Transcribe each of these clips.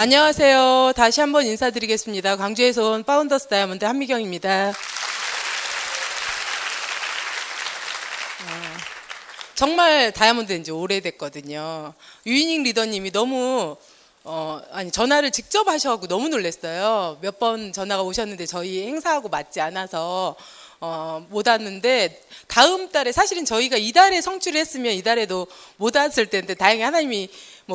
안녕하세요. 다시 한번 인사드리겠습니다. 광주에서 온 파운더스 다이아몬드 한미경입니다. 정말 다이아몬드 된 지 오래됐거든요. 유이닝 리더님이 너무 전화를 직접 하셔서 너무 놀랐어요. 몇 번 전화가 오셨는데 저희 행사하고 맞지 않아서 못 왔는데, 다음 달에, 사실은 저희가 이달에 성취를 했으면 이달에도 못 왔을 텐데 다행히 하나님이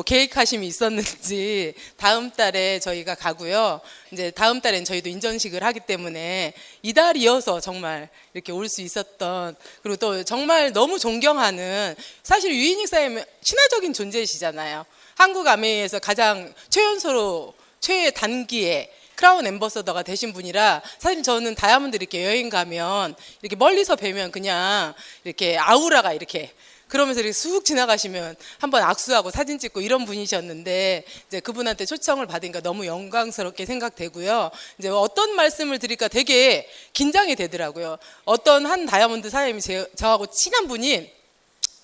계획하심이 있었는지 다음 달에 저희가 가고요. 이제 다음 달엔 저희도 인전식을 하기 때문에 이달 이어서 정말 이렇게 올 수 있었던, 그리고 또 정말 너무 존경하는, 사실 유이닝 사님은 신화적인 존재이시잖아요. 한국 아메이에서 가장 최연소로 최 단기에 크라운 앰버서더가 되신 분이라, 사실 저는 다이아몬드 이렇게 여행 가면 이렇게 멀리서 뵈면 그냥 이렇게 아우라가 이렇게, 그러면서 이렇게 쑥 지나가시면 한번 악수하고 사진 찍고 이런 분이셨는데, 이제 그분한테 초청을 받으니까 너무 영광스럽게 생각되고요. 이제 어떤 말씀을 드릴까 되게 긴장이 되더라고요. 어떤 한 다이아몬드 사장님이 저하고 친한 분이,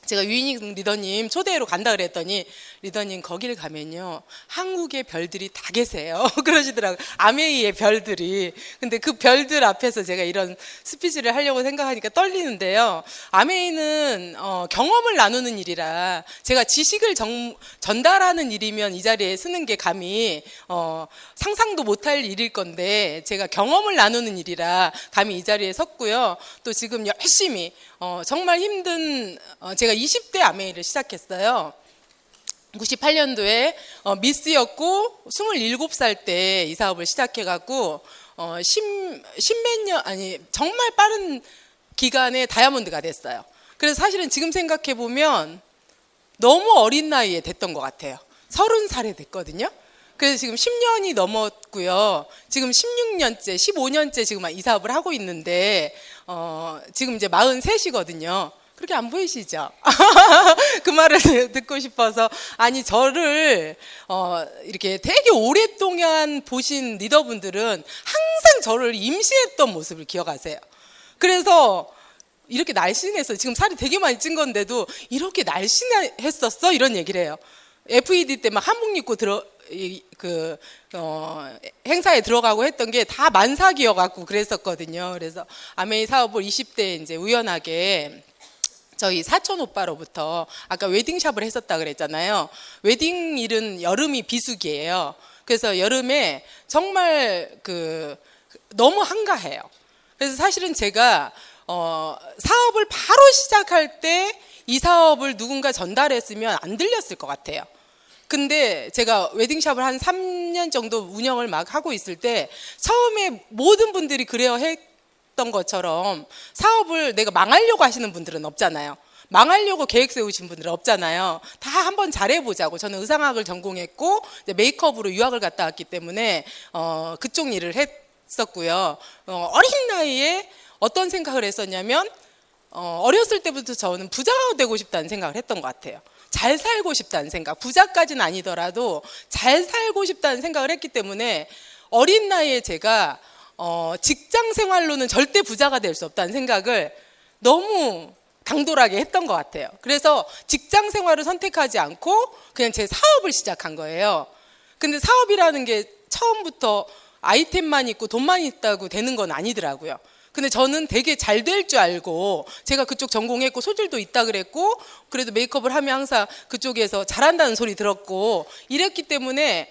제가 유이닝 리더님 초대로 간다 그랬더니, 리더님 거길 가면요 한국의 별들이 다 계세요 그러시더라고요. 아메이의 별들이. 근데 그 별들 앞에서 제가 이런 스피치를 하려고 생각하니까 떨리는데요. 아메이는 경험을 나누는 일이라, 제가 지식을 전달하는 일이면 이 자리에 쓰는 게 감히 상상도 못할 일일 건데, 제가 경험을 나누는 일이라 감히 이 자리에 섰고요. 또 지금 열심히 정말 힘든, 제가 20대 아메이를 시작했어요. 98년도에 미스였고 27살 때 이 사업을 시작해갖고 십몇 년, 아니 정말 빠른 기간에 다이아몬드가 됐어요. 그래서 사실은 지금 생각해보면 너무 어린 나이에 됐던 것 같아요. 30살에 됐거든요. 그래서 지금 10년이 넘었고요. 지금 16년째, 15년째 지금 이 사업을 하고 있는데, 지금 이제 43이거든요. 그렇게 안 보이시죠? 그 말을 듣고 싶어서. 아니, 저를 이렇게 되게 오랫동안 보신 리더분들은 항상 저를 임시했던 모습을 기억하세요. 그래서 이렇게 날씬했어요. 지금 살이 되게 많이 찐 건데도 이렇게 날씬했었어? 이런 얘기를 해요. FED 때 막 한복 입고 행사에 들어가고 했던 게 다 만삭이어갖고 그랬었거든요. 그래서 아메이 사업을 20대에 이제 우연하게 저희 사촌 오빠로부터, 아까 웨딩샵을 했었다 그랬잖아요. 웨딩 일은 여름이 비수기예요. 그래서 여름에 정말 너무 한가해요. 그래서 사실은 제가 사업을 바로 시작할 때 이 사업을 누군가 전달했으면 안 들렸을 것 같아요. 근데 제가 웨딩샵을 한 3년 정도 운영을 막 하고 있을 때, 처음에 모든 분들이 그래야 했던 것처럼 사업을 내가 망하려고 하시는 분들은 없잖아요. 망하려고 계획 세우신 분들은 없잖아요. 다 한번 잘해보자고. 저는 의상학을 전공했고 이제 메이크업으로 유학을 갔다 왔기 때문에 그쪽 일을 했었고요. 어린 나이에 어떤 생각을 했었냐면, 어렸을 때부터 저는 부자가 되고 싶다는 생각을 했던 것 같아요. 잘 살고 싶다는 생각, 부자까지는 아니더라도 잘 살고 싶다는 생각을 했기 때문에 어린 나이에 제가 직장 생활로는 절대 부자가 될 수 없다는 생각을 너무 당돌하게 했던 것 같아요. 그래서 직장 생활을 선택하지 않고 그냥 제 사업을 시작한 거예요. 근데 사업이라는 게 처음부터 아이템만 있고 돈만 있다고 되는 건 아니더라고요. 근데 저는 되게 잘 될 줄 알고, 제가 그쪽 전공했고 소질도 있다 그랬고, 그래도 메이크업을 하면 항상 그쪽에서 잘한다는 소리 들었고 이랬기 때문에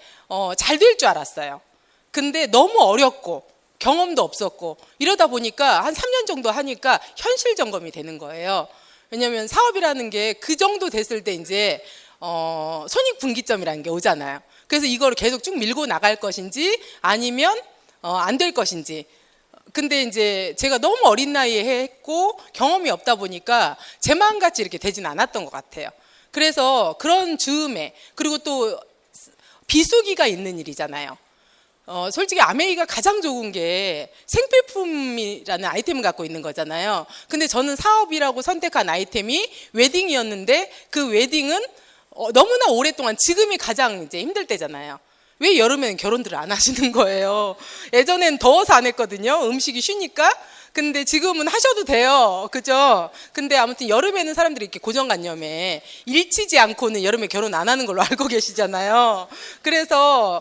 잘 될 줄 알았어요. 근데 너무 어렵고 경험도 없었고 이러다 보니까 한 3년 정도 하니까 현실 점검이 되는 거예요. 왜냐하면 사업이라는 게 그 정도 됐을 때 이제 손익분기점이라는 게 오잖아요. 그래서 이걸 계속 쭉 밀고 나갈 것인지 아니면 안 될 것인지. 근데 이제 제가 너무 어린 나이에 했고 경험이 없다 보니까 제 마음같이 이렇게 되진 않았던 것 같아요. 그래서 그런 즈음에, 그리고 또 비수기가 있는 일이잖아요. 솔직히 아메이가 가장 좋은 게 생필품이라는 아이템을 갖고 있는 거잖아요. 근데 저는 사업이라고 선택한 아이템이 웨딩이었는데, 그 웨딩은 너무나 오랫동안, 지금이 가장 이제 힘들 때잖아요. 왜 여름에는 결혼들을 안 하시는 거예요? 예전엔 더워서 안 했거든요. 음식이 쉬니까. 근데 지금은 하셔도 돼요. 그죠? 근데 아무튼 여름에는 사람들이 이렇게 고정관념에 일치지 않고는 여름에 결혼 안 하는 걸로 알고 계시잖아요. 그래서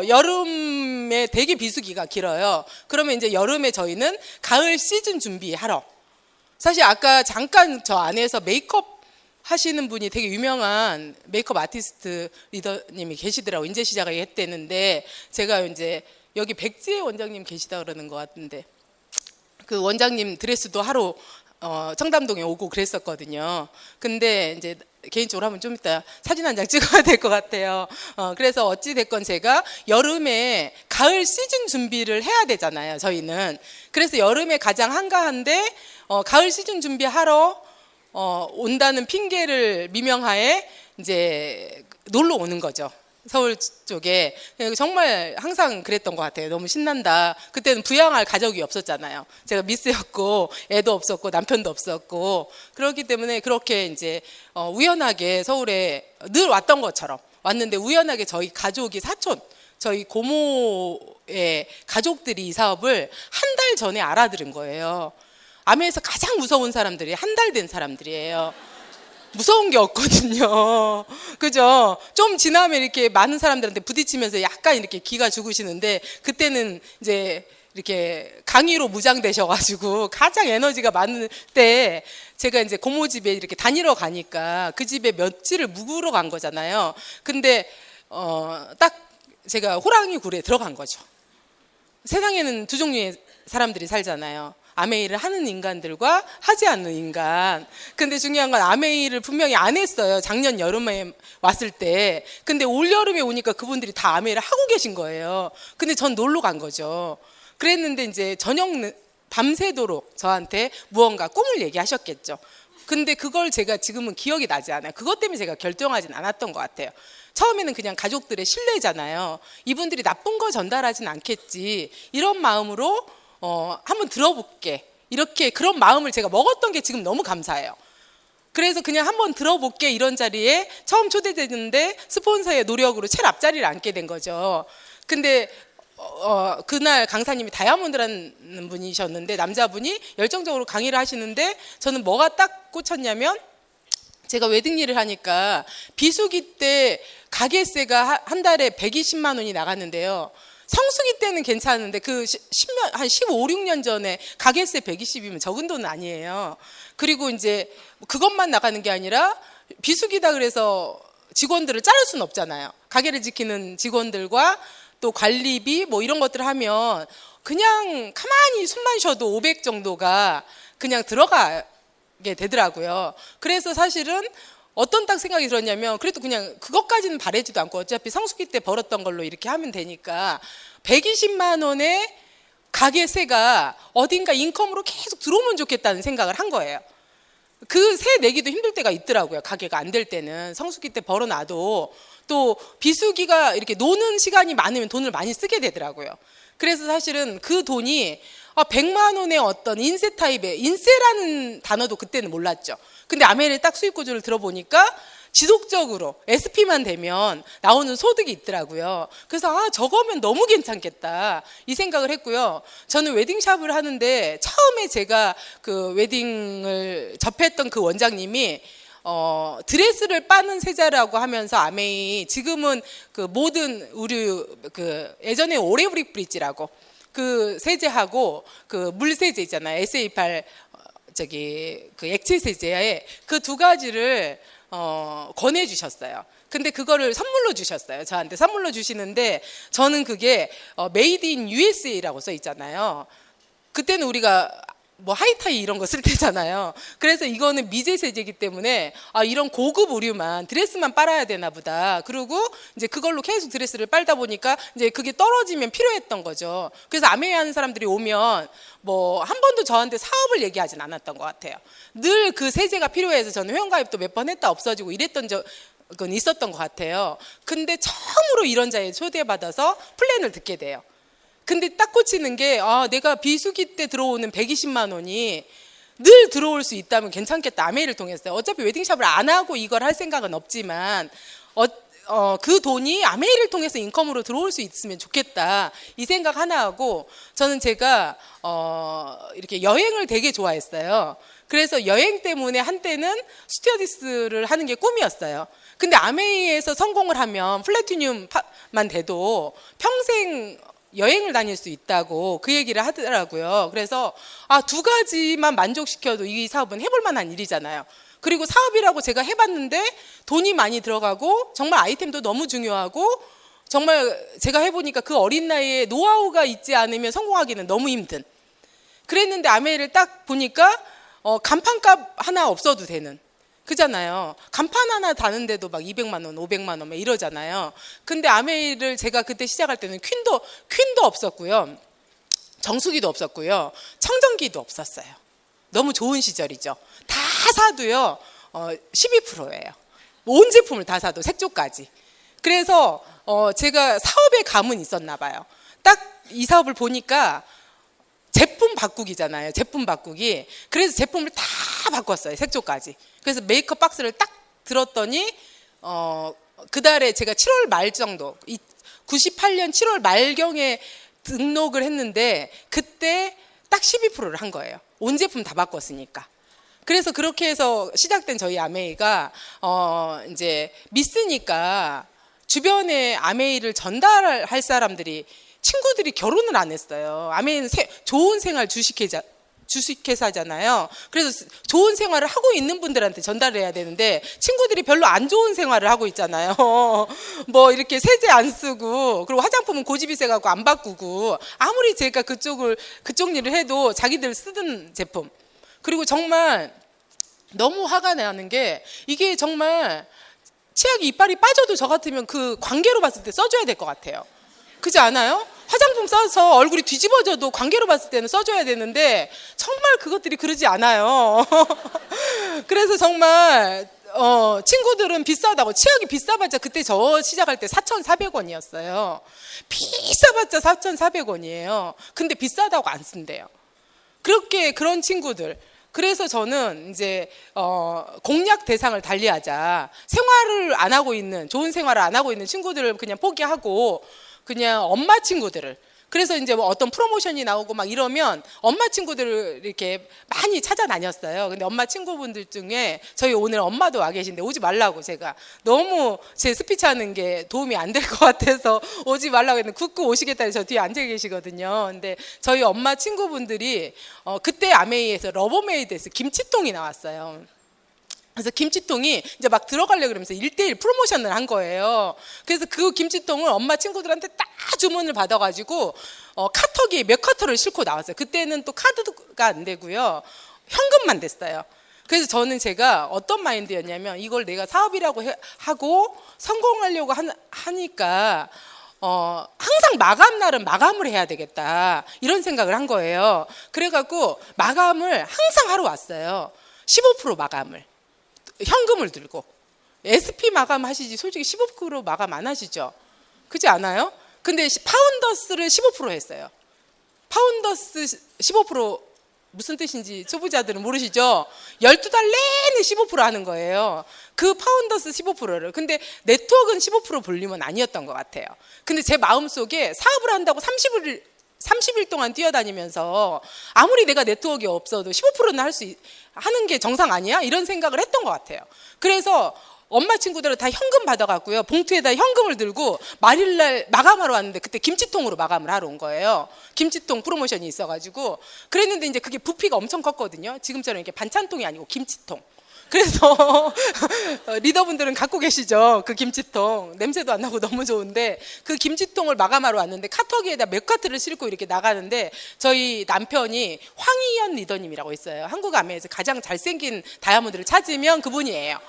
여름에 되게 비수기가 길어요. 그러면 이제 여름에 저희는 가을 시즌 준비하러. 사실 아까 잠깐 저 안에서 메이크업 하시는 분이 되게 유명한 메이크업 아티스트 리더님이 계시더라고요. 인제 시작을 했대는데 제가 이제 여기 백지혜 원장님 계시다 그러는 것 같은데 그 원장님 드레스도 하러 청담동에 오고 그랬었거든요. 근데 이제 개인적으로 하면 좀 이따 사진 한 장 찍어야 될 것 같아요. 그래서 어찌 됐건 제가 여름에 가을 시즌 준비를 해야 되잖아요. 저희는. 그래서 여름에 가장 한가한데 가을 시즌 준비하러 온다는 핑계를 미명하에 이제 놀러 오는 거죠. 서울 쪽에. 정말 항상 그랬던 것 같아요. 너무 신난다. 그때는 부양할 가족이 없었잖아요. 제가 미스였고 애도 없었고 남편도 없었고 그렇기 때문에 그렇게 이제 우연하게 서울에 늘 왔던 것처럼 왔는데 우연하게 저희 가족이 사촌 저희 고모의 가족들이 이 사업을 한 달 전에 알아들은 거예요. 아메에서 가장 무서운 사람들이 한 달 된 사람들이에요. 무서운 게 없거든요. 그죠? 좀 지나면 이렇게 많은 사람들한테 부딪히면서 약간 이렇게 기가 죽으시는데 그때는 이제 이렇게 강의로 무장되셔가지고 가장 에너지가 많을 때 제가 이제 고모 집에 이렇게 다니러 가니까 그 집에 며칠을 묵으러 간 거잖아요. 근데 딱 제가 호랑이 굴에 들어간 거죠. 세상에는 두 종류의 사람들이 살잖아요. 아메이를 하는 인간들과 하지 않는 인간. 근데 중요한 건 아메이를 분명히 안 했어요. 작년 여름에 왔을 때. 근데 올 여름에 오니까 그분들이 다 아메이를 하고 계신 거예요. 근데 전 놀러 간 거죠. 그랬는데 이제 저녁 밤새도록 저한테 무언가 꿈을 얘기하셨겠죠. 근데 그걸 제가 지금은 기억이 나지 않아요. 그것 때문에 제가 결정하진 않았던 것 같아요. 처음에는 그냥 가족들의 신뢰잖아요. 이분들이 나쁜 거 전달하진 않겠지. 이런 마음으로 한번 들어볼게. 이렇게 그런 마음을 제가 먹었던 게 지금 너무 감사해요. 그래서 그냥 한번 들어볼게 이런 자리에 처음 초대됐는데 스폰서의 노력으로 제일 앞자리를 앉게 된 거죠. 근데 그날 강사님이 다이아몬드라는 분이셨는데 남자분이 열정적으로 강의를 하시는데 저는 뭐가 딱 꽂혔냐면 제가 웨딩 일을 하니까 비수기 때 가게세가 한 달에 120만 원이 나갔는데요. 성수기 때는 괜찮은데 그 10년, 한 15, 16년 전에 가게세 120이면 적은 돈은 아니에요. 그리고 이제 그것만 나가는 게 아니라 비수기다 그래서 직원들을 자를 수는 없잖아요. 가게를 지키는 직원들과 또 관리비 뭐 이런 것들을 하면 그냥 가만히 숨만 쉬어도 500 정도가 그냥 들어가게 되더라고요. 그래서 사실은 어떤 딱 생각이 들었냐면 그래도 그냥 그것까지는 바라지도 않고 어차피 성수기 때 벌었던 걸로 이렇게 하면 되니까 120만 원의 가게세가 어딘가 인컴으로 계속 들어오면 좋겠다는 생각을 한 거예요. 그 세 내기도 힘들 때가 있더라고요. 가게가 안 될 때는 성수기 때 벌어놔도 또 비수기가 이렇게 노는 시간이 많으면 돈을 많이 쓰게 되더라고요. 그래서 사실은 그 돈이 100만 원의 어떤 인세 타입의 인세라는 단어도 그때는 몰랐죠. 근데 아메리의 딱 수익 구조를 들어보니까 지속적으로 SP만 되면 나오는 소득이 있더라고요. 그래서 저거면 너무 괜찮겠다 이 생각을 했고요. 저는 웨딩샵을 하는데 처음에 제가 그 웨딩을 접했던 그 원장님이 드레스를 빠는 세자라고 하면서 아메이 지금은 그 모든 의류 그 예전에 오레브릭 브릿지라고 그 세제하고 그 물세제 있잖아요. SA8 그 액체 세제에 그 두 가지를 권해주셨어요. 근데 그거를 선물로 주셨어요. 저한테 선물로 주시는데 저는 그게 메이드 인 USA라고 써 있잖아요. 그때는 우리가 뭐 하이타이 이런 거 쓸 때잖아요. 그래서 이거는 미제 세제이기 때문에 이런 고급 의류만 드레스만 빨아야 되나 보다. 그리고 이제 그걸로 계속 드레스를 빨다 보니까 이제 그게 떨어지면 필요했던 거죠. 그래서 아메이 하는 사람들이 오면 뭐 한 번도 저한테 사업을 얘기하진 않았던 것 같아요. 늘 그 세제가 필요해서 저는 회원가입도 몇 번 했다 없어지고 이랬던 적은 있었던 것 같아요. 근데 처음으로 이런 자리에 초대받아서 플랜을 듣게 돼요. 근데 딱 꽂히는 게 내가 비수기 때 들어오는 120만 원이 늘 들어올 수 있다면 괜찮겠다. 아메이를 통해서요. 어차피 웨딩샵을 안 하고 이걸 할 생각은 없지만 그 돈이 아메이를 통해서 인컴으로 들어올 수 있으면 좋겠다 이 생각 하나 하고 저는 제가 이렇게 여행을 되게 좋아했어요. 그래서 여행 때문에 한때는 스튜어디스를 하는 게 꿈이었어요. 근데 아메이에서 성공을 하면 플래티늄만 돼도 평생 여행을 다닐 수 있다고 그 얘기를 하더라고요. 그래서 두 가지만 만족시켜도 이 사업은 해볼 만한 일이잖아요. 그리고 사업이라고 제가 해봤는데 돈이 많이 들어가고 정말 아이템도 너무 중요하고 정말 제가 해보니까 그 어린 나이에 노하우가 있지 않으면 성공하기는 너무 힘든. 그랬는데 아메이를 딱 보니까 간판값 하나 없어도 되는. 그잖아요. 간판 하나 다는데도 막 200만 원, 500만 원 막 이러잖아요. 근데 아메이를 제가 그때 시작할 때는 퀸도 없었고요. 정수기도 없었고요. 청정기도 없었어요. 너무 좋은 시절이죠. 다 사도요. 12%예요. 온 제품을 다 사도 색조까지. 그래서 제가 사업의 감은 있었나 봐요. 딱 이 사업을 보니까 제품 바꾸기잖아요. 제품 바꾸기. 그래서 제품을 다 바꿨어요. 색조까지. 그래서 메이크업 박스를 딱 들었더니 그달에 제가 7월 말 정도 98년 7월 말경에 등록을 했는데 그때 딱 12%를 한 거예요. 온 제품 다 바꿨으니까. 그래서 그렇게 해서 시작된 저희 아메이가 이제 미스니까 주변에 아메이를 전달할 사람들이 친구들이 결혼을 안 했어요. 아메이는 좋은 생활 주식회사잖아요. 그래서 좋은 생활을 하고 있는 분들한테 전달해야 되는데 친구들이 별로 안 좋은 생활을 하고 있잖아요. 뭐 이렇게 세제 안 쓰고 그리고 화장품은 고집이 세갖고 안 바꾸고 아무리 제가 그쪽 일을 해도 자기들 쓰던 제품. 그리고 정말 너무 화가 나는 게 이게 정말 치약이 이빨이 빠져도 저 같으면 그 관계로 봤을 때 써줘야 될 것 같아요. 그렇지 않아요? 화장품 써서 얼굴이 뒤집어져도 관계로 봤을 때는 써줘야 되는데 정말 그것들이 그러지 않아요. 그래서 정말 친구들은 비싸다고 치약이 비싸봤자 그때 저 시작할 때 4,400원이었어요. 비싸봤자 4,400원이에요. 근데 비싸다고 안 쓴대요. 그런 친구들. 그래서 저는 이제 공략 대상을 달리하자. 생활을 안 하고 있는 좋은 생활을 안 하고 있는 친구들을 그냥 포기하고 그냥 엄마 친구들을 그래서 이제 뭐 어떤 프로모션이 나오고 막 이러면 엄마 친구들을 이렇게 많이 찾아다녔어요. 근데 엄마 친구분들 중에 저희 오늘 엄마도 와 계신데 오지 말라고 제가 너무 제 스피치 하는 게 도움이 안 될 것 같아서 오지 말라고 했는데 굳고 오시겠다고 저 뒤에 앉아 계시거든요. 근데 저희 엄마 친구분들이 그때 아메이에서 러버메이드에서 김치통이 나왔어요. 그래서 김치통이 이제 막 들어가려고 그러면서 1대1 프로모션을 한 거예요. 그래서 그 김치통을 엄마 친구들한테 딱 주문을 받아가지고 카터기에 몇 카터를 싣고 나왔어요. 그때는 또 카드가 안 되고요. 현금만 됐어요. 그래서 저는 제가 어떤 마인드였냐면 이걸 내가 사업이라고 하고 성공하려고 하니까 항상 마감 날은 마감을 해야 되겠다 이런 생각을 한 거예요. 그래갖고 마감을 항상 하러 왔어요. 15% 마감을. 현금을 들고 SP 마감 하시지 솔직히 15% 마감 안 하시죠? 그렇지 않아요? 근데 파운더스를 15% 했어요. 파운더스 15% 무슨 뜻인지 초보자들은 모르시죠? 12달 내내 15% 하는 거예요. 그 파운더스 15%를. 근데 네트워크는 15% 볼륨은 아니었던 것 같아요. 근데 제 마음속에 사업을 한다고 30일 동안 뛰어다니면서 아무리 내가 네트워크가 없어도 15%는 하는 게 정상 아니야? 이런 생각을 했던 것 같아요. 그래서 엄마 친구들은 다 현금 받아갔고요. 봉투에다 현금을 들고 말일날 마감하러 왔는데 그때 김치통으로 마감을 하러 온 거예요. 김치통 프로모션이 있어가지고 그랬는데 이제 그게 부피가 엄청 컸거든요. 지금처럼 이렇게 반찬통이 아니고 김치통. 그래서 리더분들은 갖고 계시죠. 그 김치통. 냄새도 안 나고 너무 좋은데 그 김치통을 마감하러 왔는데 카터기에다 몇 카트를 싣고 이렇게 나가는데 저희 남편이 황희연 리더님이라고 있어요. 한국 아메에서 가장 잘생긴 다이아몬드를 찾으면 그분이에요.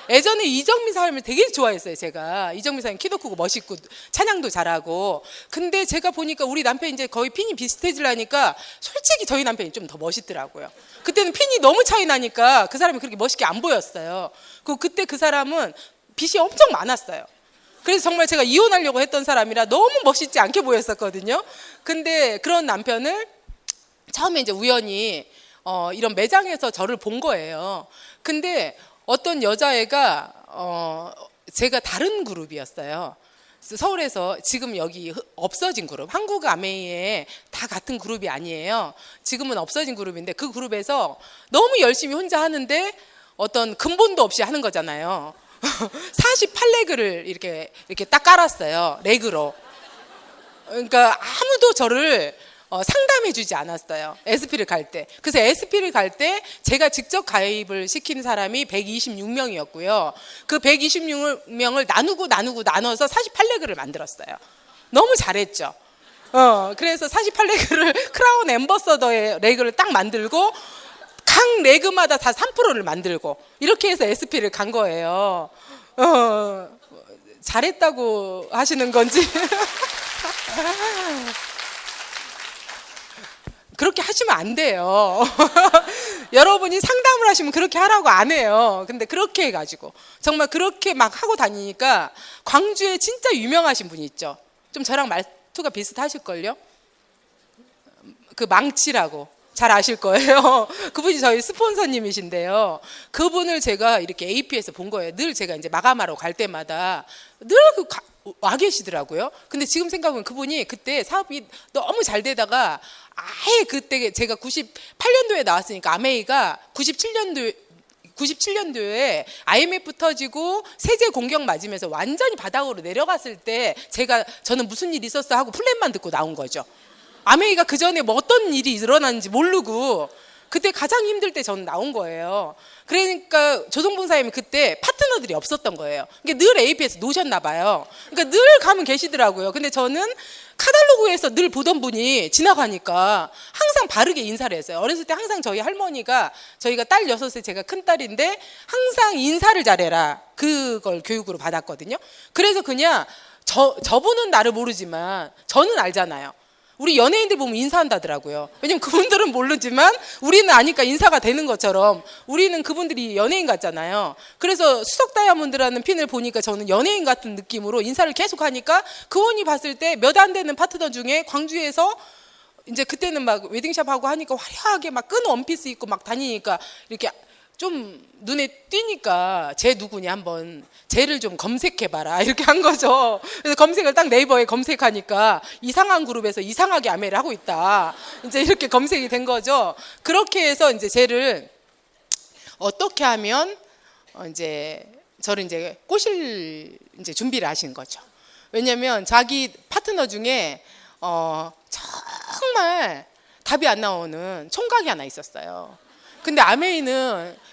예전에 이정미 사람을 되게 좋아했어요. 제가 이정미 사람 키도 크고 멋있고 찬양도 잘하고. 근데 제가 보니까 우리 남편이 이제 거의 핀이 비슷해지려니까 솔직히 저희 남편이 좀 더 멋있더라고요. 그때는 핀이 너무 차이 나니까 그 사람이 그렇게 멋있게 안 보였어요. 그때 그 사람은 빚이 엄청 많았어요. 그래서 정말 제가 이혼하려고 했던 사람이라 너무 멋있지 않게 보였었거든요. 근데 그런 남편을 처음에 이제 우연히 이런 매장에서 저를 본 거예요. 근데 어떤 여자애가 제가 다른 그룹이었어요. 서울에서 지금 여기 없어진 그룹, 한국 아메이에 다 같은 그룹이 아니에요. 지금은 없어진 그룹인데 그 그룹에서 너무 열심히 혼자 하는데 어떤 근본도 없이 하는 거잖아요. 48레그를 이렇게 딱 깔았어요. 레그로. 그러니까 아무도 저를 상담해주지 않았어요. SP를 갈 때. 그래서 SP를 갈 때 제가 직접 가입을 시킨 사람이 126명이었고요. 그 126명을 나눠서 48레그를 만들었어요. 너무 잘했죠. 그래서 48레그를 크라운 앰버서더의 레그를 딱 만들고 각 레그마다 다 3%를 만들고 이렇게 해서 SP를 간 거예요. 잘했다고 하시는 건지. 그렇게 하시면 안 돼요. 여러분이 상담을 하시면 그렇게 하라고 안 해요. 근데 그렇게 해가지고 정말 그렇게 막 하고 다니니까 광주에 진짜 유명하신 분이 있죠. 좀 저랑 말투가 비슷하실걸요? 그 망치라고 잘 아실 거예요. 그분이 저희 스폰서님이신데요. 그분을 제가 이렇게 AP에서 본 거예요. 늘 제가 이제 마감하러 갈 때마다 늘 와 계시더라고요. 근데 지금 생각하면 그분이 그때 사업이 너무 잘 되다가 아예 그때 제가 98년도에 나왔으니까 아메이가 97년도에 IMF 터지고 세제 공격 맞으면서 완전히 바닥으로 내려갔을 때 저는 무슨 일이 있었어 하고 플랜만 듣고 나온 거죠. 아메이가 그 전에 뭐 어떤 일이 일어났는지 모르고 그때 가장 힘들 때 저는 나온 거예요. 그러니까 조성봉 사장님이 그때 파트너들이 없었던 거예요. 그러니까 늘 AP에서 노셨나 봐요. 그러니까 늘 가면 계시더라고요. 근데 저는 카탈로그에서 늘 보던 분이 지나가니까 항상 바르게 인사를 했어요. 어렸을 때 항상 저희 할머니가 저희가 딸 6에 제가 큰 딸인데 항상 인사를 잘해라. 그걸 교육으로 받았거든요. 그래서 그냥 저분은 나를 모르지만 저는 알잖아요. 우리 연예인들 보면 인사한다더라고요. 왜냐면 그분들은 모르지만 우리는 아니까 인사가 되는 것처럼 우리는 그분들이 연예인 같잖아요. 그래서 수석 다이아몬드라는 핀을 보니까 저는 연예인 같은 느낌으로 인사를 계속 하니까 그분이 봤을 때 몇 안 되는 파트너 중에 광주에서 이제 그때는 막 웨딩샵 하고 하니까 화려하게 막 끈 원피스 입고 막 다니니까 이렇게 좀 눈에 띄니까 쟤 누구니 한번 쟤를 좀 검색해봐라 이렇게 한 거죠. 그래서 검색을 딱 네이버에 검색하니까 이상한 그룹에서 이상하게 아메를 하고 있다. 이제 이렇게 검색이 된 거죠. 그렇게 해서 이제 쟤를 어떻게 하면 이제 저를 이제 꼬실 이제 준비를 하신 거죠. 왜냐면 자기 파트너 중에 정말 답이 안 나오는 총각이 하나 있었어요. 근데 아메이는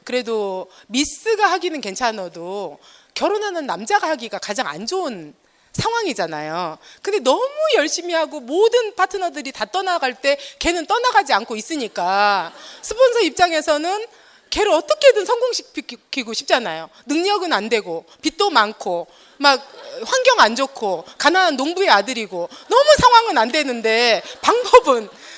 그래도 미스가 하기는 괜찮아도 결혼하는 남자가 하기가 가장 안 좋은 상황이잖아요. 근데 너무 열심히 하고 모든 파트너들이 다 떠나갈 때 걔는 떠나가지 않고 있으니까 스폰서 입장에서는 걔를 어떻게든 성공시키고 싶잖아요. 능력은 안 되고 빚도 많고 막 환경 안 좋고 가난한 농부의 아들이고 너무 상황은 안 되는데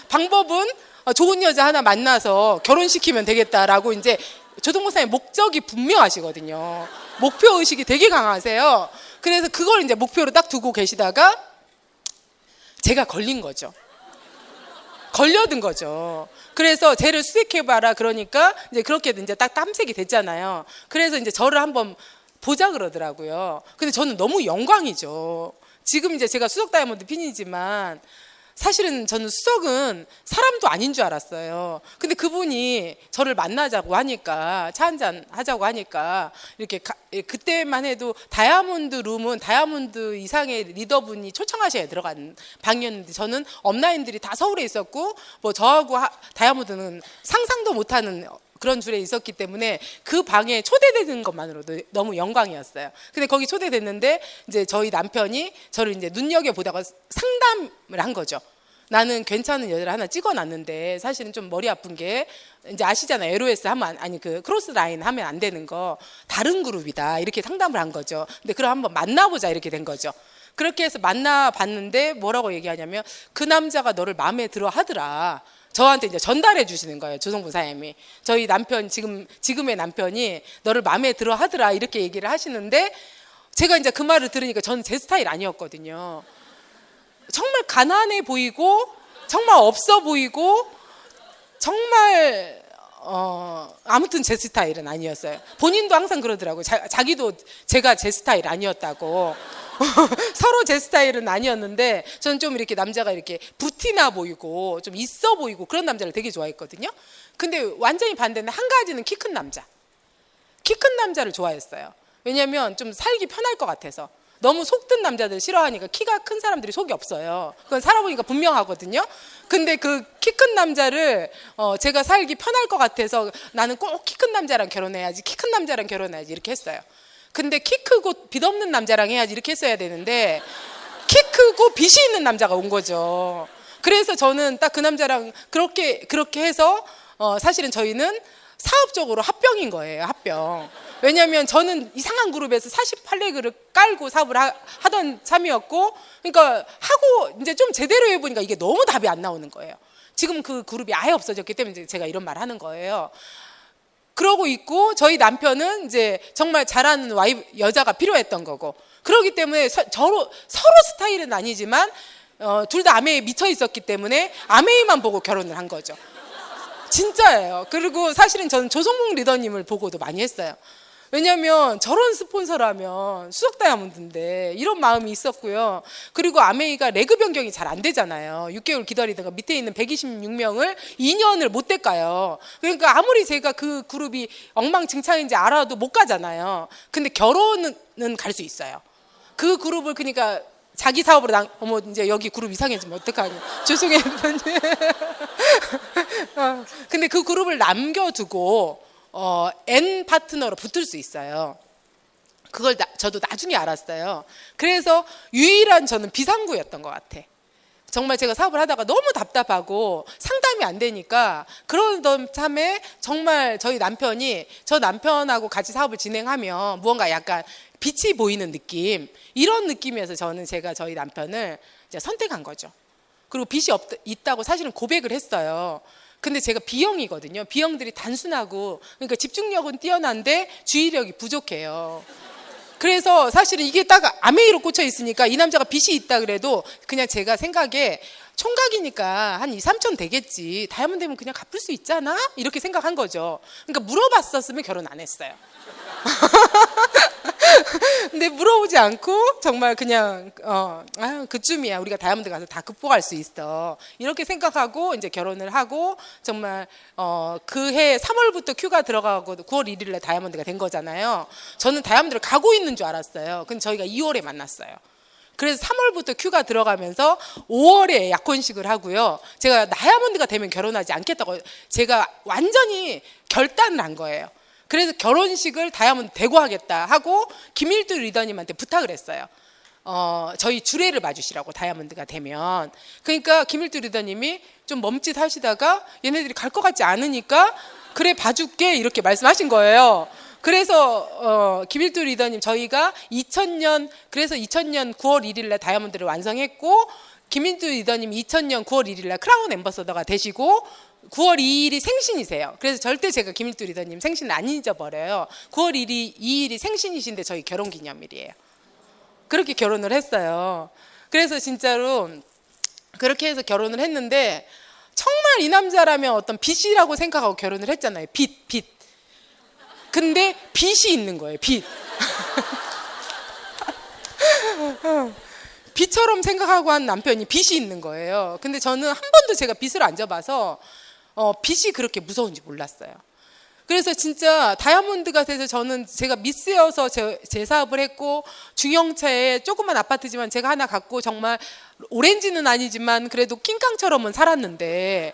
방법은 좋은 여자 하나 만나서 결혼시키면 되겠다라고 이제 조동모 사장님 목적이 분명하시거든요. 목표 의식이 되게 강하세요. 그래서 그걸 이제 목표로 딱 두고 계시다가 제가 걸린 거죠. 걸려든 거죠. 그래서 쟤를 수색해봐라 그러니까 이제 그렇게 이제 딱 탐색이 됐잖아요. 그래서 이제 저를 한번 보자 그러더라고요. 근데 저는 너무 영광이죠. 지금 이제 제가 수석 다이아몬드 핀이지만 사실은 저는 수석은 사람도 아닌 줄 알았어요. 근데 그분이 저를 만나자고 하니까 차 한잔 하자고 하니까 이렇게 그때만 해도 다이아몬드 룸은 다이아몬드 이상의 리더분이 초청하셔야 들어간 방이었는데 저는 업라인들이 다 서울에 있었고 뭐 저하고 다이아몬드는 상상도 못하는 그런 줄에 있었기 때문에 그 방에 초대되는 것만으로도 너무 영광이었어요. 근데 거기 초대됐는데 이제 저희 남편이 저를 이제 눈여겨보다가 상담을 한 거죠. 나는 괜찮은 여자를 하나 찍어놨는데 사실은 좀 머리 아픈 게 이제 아시잖아요. LOS 하면 아니 그 크로스 라인 하면 안 되는 거 다른 그룹이다 이렇게 상담을 한 거죠. 근데 그럼 한번 만나보자 이렇게 된 거죠. 그렇게 해서 만나봤는데 뭐라고 얘기하냐면 그 남자가 너를 마음에 들어 하더라. 저한테 이제 전달해 주시는 거예요. 조성분 사장님이. 저희 남편, 지금의 남편이 너를 마음에 들어 하더라. 이렇게 얘기를 하시는데 제가 이제 그 말을 들으니까 저는 제 스타일 아니었거든요. 정말 가난해 보이고, 정말 없어 보이고, 정말, 아무튼 제 스타일은 아니었어요. 본인도 항상 그러더라고요. 자기도 제가 제 스타일 아니었다고. 서로 제 스타일은 아니었는데 저는 좀 이렇게 남자가 이렇게 부티나 보이고 좀 있어 보이고 그런 남자를 되게 좋아했거든요. 근데 완전히 반대는 한 가지는 키 큰 남자. 키 큰 남자를 좋아했어요. 왜냐하면 좀 살기 편할 것 같아서. 너무 속든 남자들 싫어하니까 키가 큰 사람들이 속이 없어요. 그건 살아보니까 분명하거든요. 근데 그 키 큰 남자를 제가 살기 편할 것 같아서 나는 꼭 키 큰 남자랑 결혼해야지, 키 큰 남자랑 결혼해야지 이렇게 했어요. 근데 키 크고 빚 없는 남자랑 해야지 이렇게 했어야 되는데 키 크고 빚이 있는 남자가 온 거죠. 그래서 저는 딱 그 남자랑 그렇게 해서 사실은 저희는 사업적으로 합병인 거예요. 합병. 왜냐하면 저는 이상한 그룹에서 48레그를 깔고 사업을 하던 참이었고, 그러니까 하고 이제 좀 제대로 해보니까 이게 너무 답이 안 나오는 거예요. 지금 그 그룹이 아예 없어졌기 때문에 제가 이런 말 하는 거예요. 그러고 있고 저희 남편은 이제 정말 잘하는 여자가 필요했던 거고, 그러기 때문에 서로 스타일은 아니지만 둘 다 아메이에 미쳐 있었기 때문에 아메이만 보고 결혼을 한 거죠. 진짜예요. 그리고 사실은 저는 조성목 리더님을 보고도 많이 했어요. 왜냐하면 저런 스폰서라면 수석 다이아몬드인데 이런 마음이 있었고요. 그리고 아메이가 레그 변경이 잘 안 되잖아요. 6개월 기다리다가 밑에 있는 126명을 2년을 못 떼까요. 그러니까 아무리 제가 그 그룹이 엉망진창인지 알아도 못 가잖아요. 근데 결혼은 갈 수 있어요. 그 그룹을 그러니까 자기 사업으로 어머 이제 여기 그룹 이상해지면 어떡하니. 죄송해요. 근데 그 그룹을 남겨두고 N 파트너로 붙을 수 있어요. 그걸 저도 나중에 알았어요. 그래서 유일한 저는 비상구였던 것 같아. 정말 제가 사업을 하다가 너무 답답하고 상담이 안 되니까 그러던 참에 정말 저희 남편이 저 남편하고 같이 사업을 진행하면 무언가 약간 빛이 보이는 느낌, 이런 느낌이어서 제가 저희 남편을 이제 선택한 거죠. 그리고 빛이 있다고 사실은 고백을 했어요. 근데 제가 B형이거든요. B형들이 단순하고 그러니까 집중력은 뛰어난데 주의력이 부족해요. 그래서 사실은 이게 딱 아메이로 꽂혀 있으니까 이 남자가 빛이 있다 그래도 그냥 제가 생각에 총각이니까 한 2, 3천 되겠지. 다이아몬드 되면 그냥 갚을 수 있잖아? 이렇게 생각한 거죠. 그러니까 물어봤었으면 결혼 안 했어요. 근데 물어보지 않고 정말 그냥 그쯤이야 우리가 다이아몬드 가서 다 극복할 수 있어 이렇게 생각하고 이제 결혼을 하고 정말 그해 3월부터 큐가 들어가고 9월 1일에 다이아몬드가 된 거잖아요. 저는 다이아몬드를 가고 있는 줄 알았어요. 근데 저희가 2월에 만났어요. 그래서 3월부터 큐가 들어가면서 5월에 약혼식을 하고요. 제가 다이아몬드가 되면 결혼하지 않겠다고 제가 완전히 결단을 한 거예요. 그래서 결혼식을 다이아몬드 되고 하겠다 하고 김일두 리더님한테 부탁을 했어요. 저희 주례를 봐주시라고 다이아몬드가 되면. 그러니까 김일두 리더님이 좀 멈칫하시다가 얘네들이 갈 것 같지 않으니까 그래 봐줄게 이렇게 말씀하신 거예요. 그래서 김일두 리더님 저희가 2000년 9월 1일에 다이아몬드를 완성했고 김일두 리더님 2000년 9월 1일에 크라운 앰버서더가 되시고 9월 2일이 생신이세요. 그래서 절대 제가 김일두 리더님 생신을 안 잊어버려요. 9월 2일이 생신이신데 저희 결혼기념일이에요. 그렇게 결혼을 했어요. 그래서 진짜로 그렇게 해서 결혼을 했는데 정말 이 남자라면 어떤 빚이라고 생각하고 결혼을 했잖아요. 빚. 근데 빚이 있는 거예요. 빚. 빚처럼 생각하고 한 남편이 빚이 있는 거예요. 근데 저는 한 번도 제가 빚을 안 져봐서 빚이 그렇게 무서운지 몰랐어요. 그래서 진짜 다이아몬드가 돼서 저는 제가 미스여서 제 사업을 했고 중형차에 조그만 아파트지만 제가 하나 갖고 정말 오렌지는 아니지만 그래도 낑깡처럼은 살았는데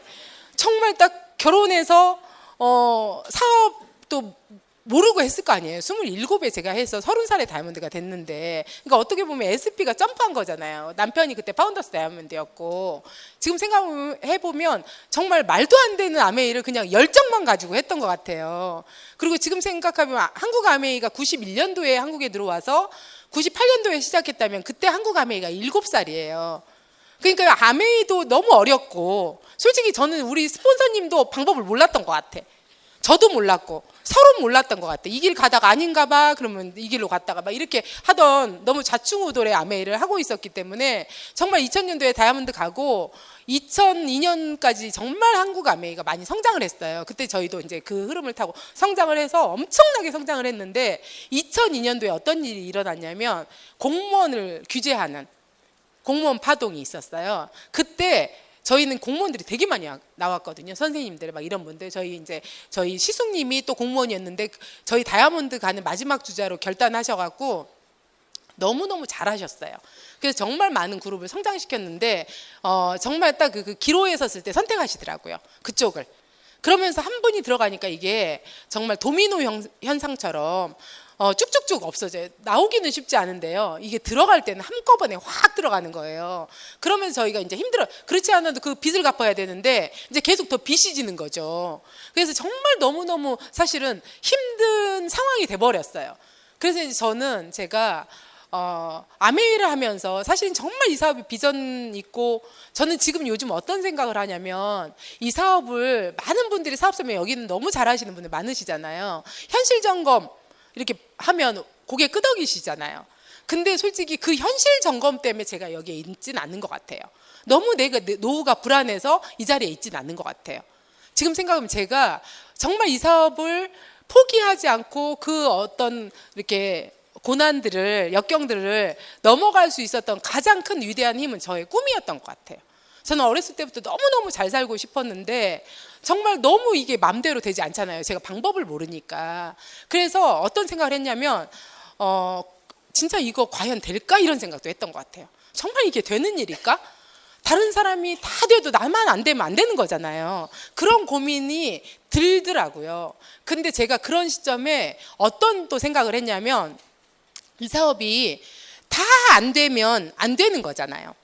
정말 딱 결혼해서 사업도 모르고 했을 거 아니에요. 27에 제가 해서 30살에 다이아몬드가 됐는데, 그러니까 어떻게 보면 SP가 점프한 거잖아요. 남편이 그때 파운더스 다이아몬드였고, 지금 생각해보면 정말 말도 안 되는 아메이를 그냥 열정만 가지고 했던 것 같아요. 그리고 지금 생각하면 한국 아메이가 91년도에 한국에 들어와서 98년도에 시작했다면 그때 한국 아메이가 7살이에요. 그러니까 아메이도 너무 어렸고, 솔직히 저는 우리 스폰서님도 방법을 몰랐던 것 같아. 저도 몰랐고 서로 몰랐던 것 같아요. 이 길 가다가 아닌가 봐 그러면 이 길로 갔다가 막 이렇게 하던 너무 좌충우돌의 아메이를 하고 있었기 때문에 정말 2000년도에 다이아몬드 가고 2002년까지 정말 한국 아메이가 많이 성장을 했어요. 그때 저희도 이제 그 흐름을 타고 성장을 해서 엄청나게 성장을 했는데 2002년도에 어떤 일이 일어났냐면 공무원을 규제하는 공무원 파동이 있었어요. 그때 저희는 공무원들이 되게 많이 나왔거든요. 선생님들 막 이런 분들 저희 시숙님이 또 공무원이었는데 저희 다이아몬드 가는 마지막 주자로 결단하셔갖고 너무너무 잘하셨어요. 그래서 정말 많은 그룹을 성장시켰는데 정말 딱 그 기로에 섰을 때 선택하시더라고요. 그쪽을. 그러면서 한 분이 들어가니까 이게 정말 도미노 현상처럼 쭉쭉쭉 없어져요. 나오기는 쉽지 않은데요. 이게 들어갈 때는 한꺼번에 확 들어가는 거예요. 그러면서 저희가 이제 힘들어. 그렇지 않아도 그 빚을 갚아야 되는데 이제 계속 더 빚이 지는 거죠. 그래서 정말 너무너무 사실은 힘든 상황이 돼버렸어요. 그래서 이제 저는 제가 아메이를 하면서 사실은 정말 이 사업이 비전 있고 저는 지금 요즘 어떤 생각을 하냐면 이 사업을 많은 분들이 사업설명 여기는 너무 잘하시는 분들 많으시잖아요. 현실 점검 이렇게 하면 고개 끄덕이시잖아요. 근데 솔직히 그 현실 점검 때문에 제가 여기에 있지는 않는 것 같아요. 너무 내 노후가 불안해서 이 자리에 있지는 않는 것 같아요. 지금 생각하면 제가 정말 이 사업을 포기하지 않고 그 어떤 이렇게 고난들을 역경들을 넘어갈 수 있었던 가장 큰 위대한 힘은 저의 꿈이었던 것 같아요. 저는 어렸을 때부터 너무너무 잘 살고 싶었는데 정말 너무 이게 맘대로 되지 않잖아요. 제가 방법을 모르니까. 그래서 어떤 생각을 했냐면 진짜 이거 과연 될까? 이런 생각도 했던 것 같아요. 정말 이게 되는 일일까? 다른 사람이 다 돼도 나만 안 되면 안 되는 거잖아요. 그런 고민이 들더라고요. 근데 제가 그런 시점에 어떤 또 생각을 했냐면 이 사업이 다 안 되면 안 되는 거잖아요.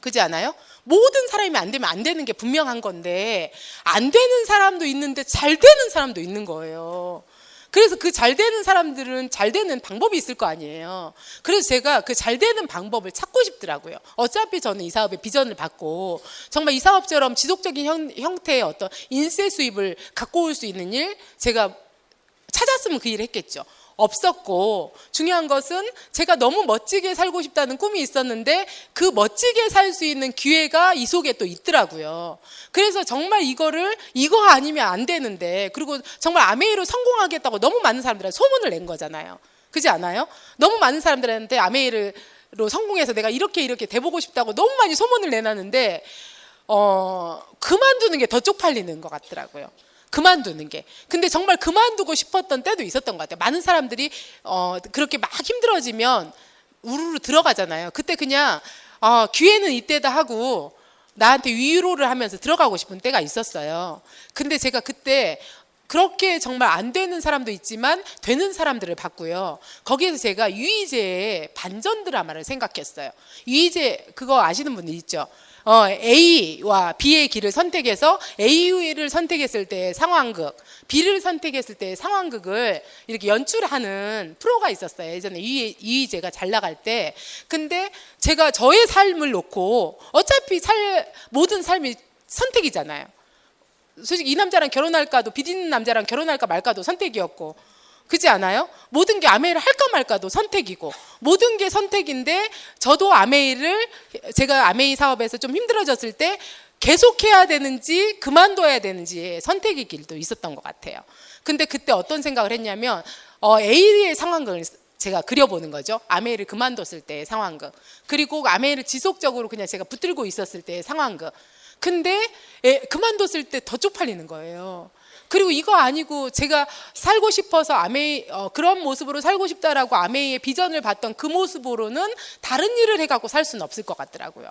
그렇지 않아요? 모든 사람이 안 되면 안 되는 게 분명한 건데 안 되는 사람도 있는데 잘 되는 사람도 있는 거예요. 그래서 그 잘 되는 사람들은 잘 되는 방법이 있을 거 아니에요. 그래서 제가 그 잘 되는 방법을 찾고 싶더라고요. 어차피 저는 이 사업의 비전을 받고 정말 이 사업처럼 지속적인 형태의 어떤 인세 수입을 갖고 올 수 있는 일 제가 찾았으면 그 일을 했겠죠. 없었고 중요한 것은 제가 너무 멋지게 살고 싶다는 꿈이 있었는데 그 멋지게 살 수 있는 기회가 이 속에 또 있더라고요. 그래서 정말 이거 아니면 안 되는데 그리고 정말 아메이로 성공하겠다고 너무 많은 사람들한테 소문을 낸 거잖아요. 그렇지 않아요? 너무 많은 사람들한테 아메이로 성공해서 내가 이렇게 돼보고 싶다고 너무 많이 소문을 내놨는데 그만두는 게 더 쪽팔리는 것 같더라고요. 그만두는 게. 근데 정말 그만두고 싶었던 때도 있었던 것 같아요. 많은 사람들이 그렇게 막 힘들어지면 우르르 들어가잖아요. 그때 그냥 기회는 이때다 하고 나한테 위로를 하면서 들어가고 싶은 때가 있었어요. 근데 제가 그때 그렇게 정말 안 되는 사람도 있지만 되는 사람들을 봤고요. 거기에서 제가 유희재의 반전 드라마를 생각했어요. 유희재 그거 아시는 분들 있죠? A와 B의 길을 선택해서 A를 선택했을 때 상황극, B를 선택했을 때 상황극을 이렇게 연출하는 프로가 있었어요. 예전에 유희재가 잘 나갈 때. 근데 제가 저의 삶을 놓고 어차피 모든 삶이 선택이잖아요. 솔직히 이 남자랑 결혼할까도 빚 있는 남자랑 결혼할까 말까도 선택이었고 그렇지 않아요? 모든 게 아메이를 할까 말까도 선택이고 모든 게 선택인데 저도 제가 아메이 사업에서 좀 힘들어졌을 때 계속해야 되는지 그만둬야 되는지 선택의 길도 있었던 것 같아요. 근데 그때 어떤 생각을 했냐면 A의 상황극을 제가 그려보는 거죠. 아메이를 그만뒀을 때의 상황극 그리고 아메이를 지속적으로 그냥 제가 붙들고 있었을 때의 상황극 근데 그만뒀을 때 더 쪽팔리는 거예요. 그리고 이거 아니고 제가 살고 싶어서 그런 모습으로 살고 싶다라고 아메이의 비전을 봤던 그 모습으로는 다른 일을 해갖고 살 수는 없을 것 같더라고요.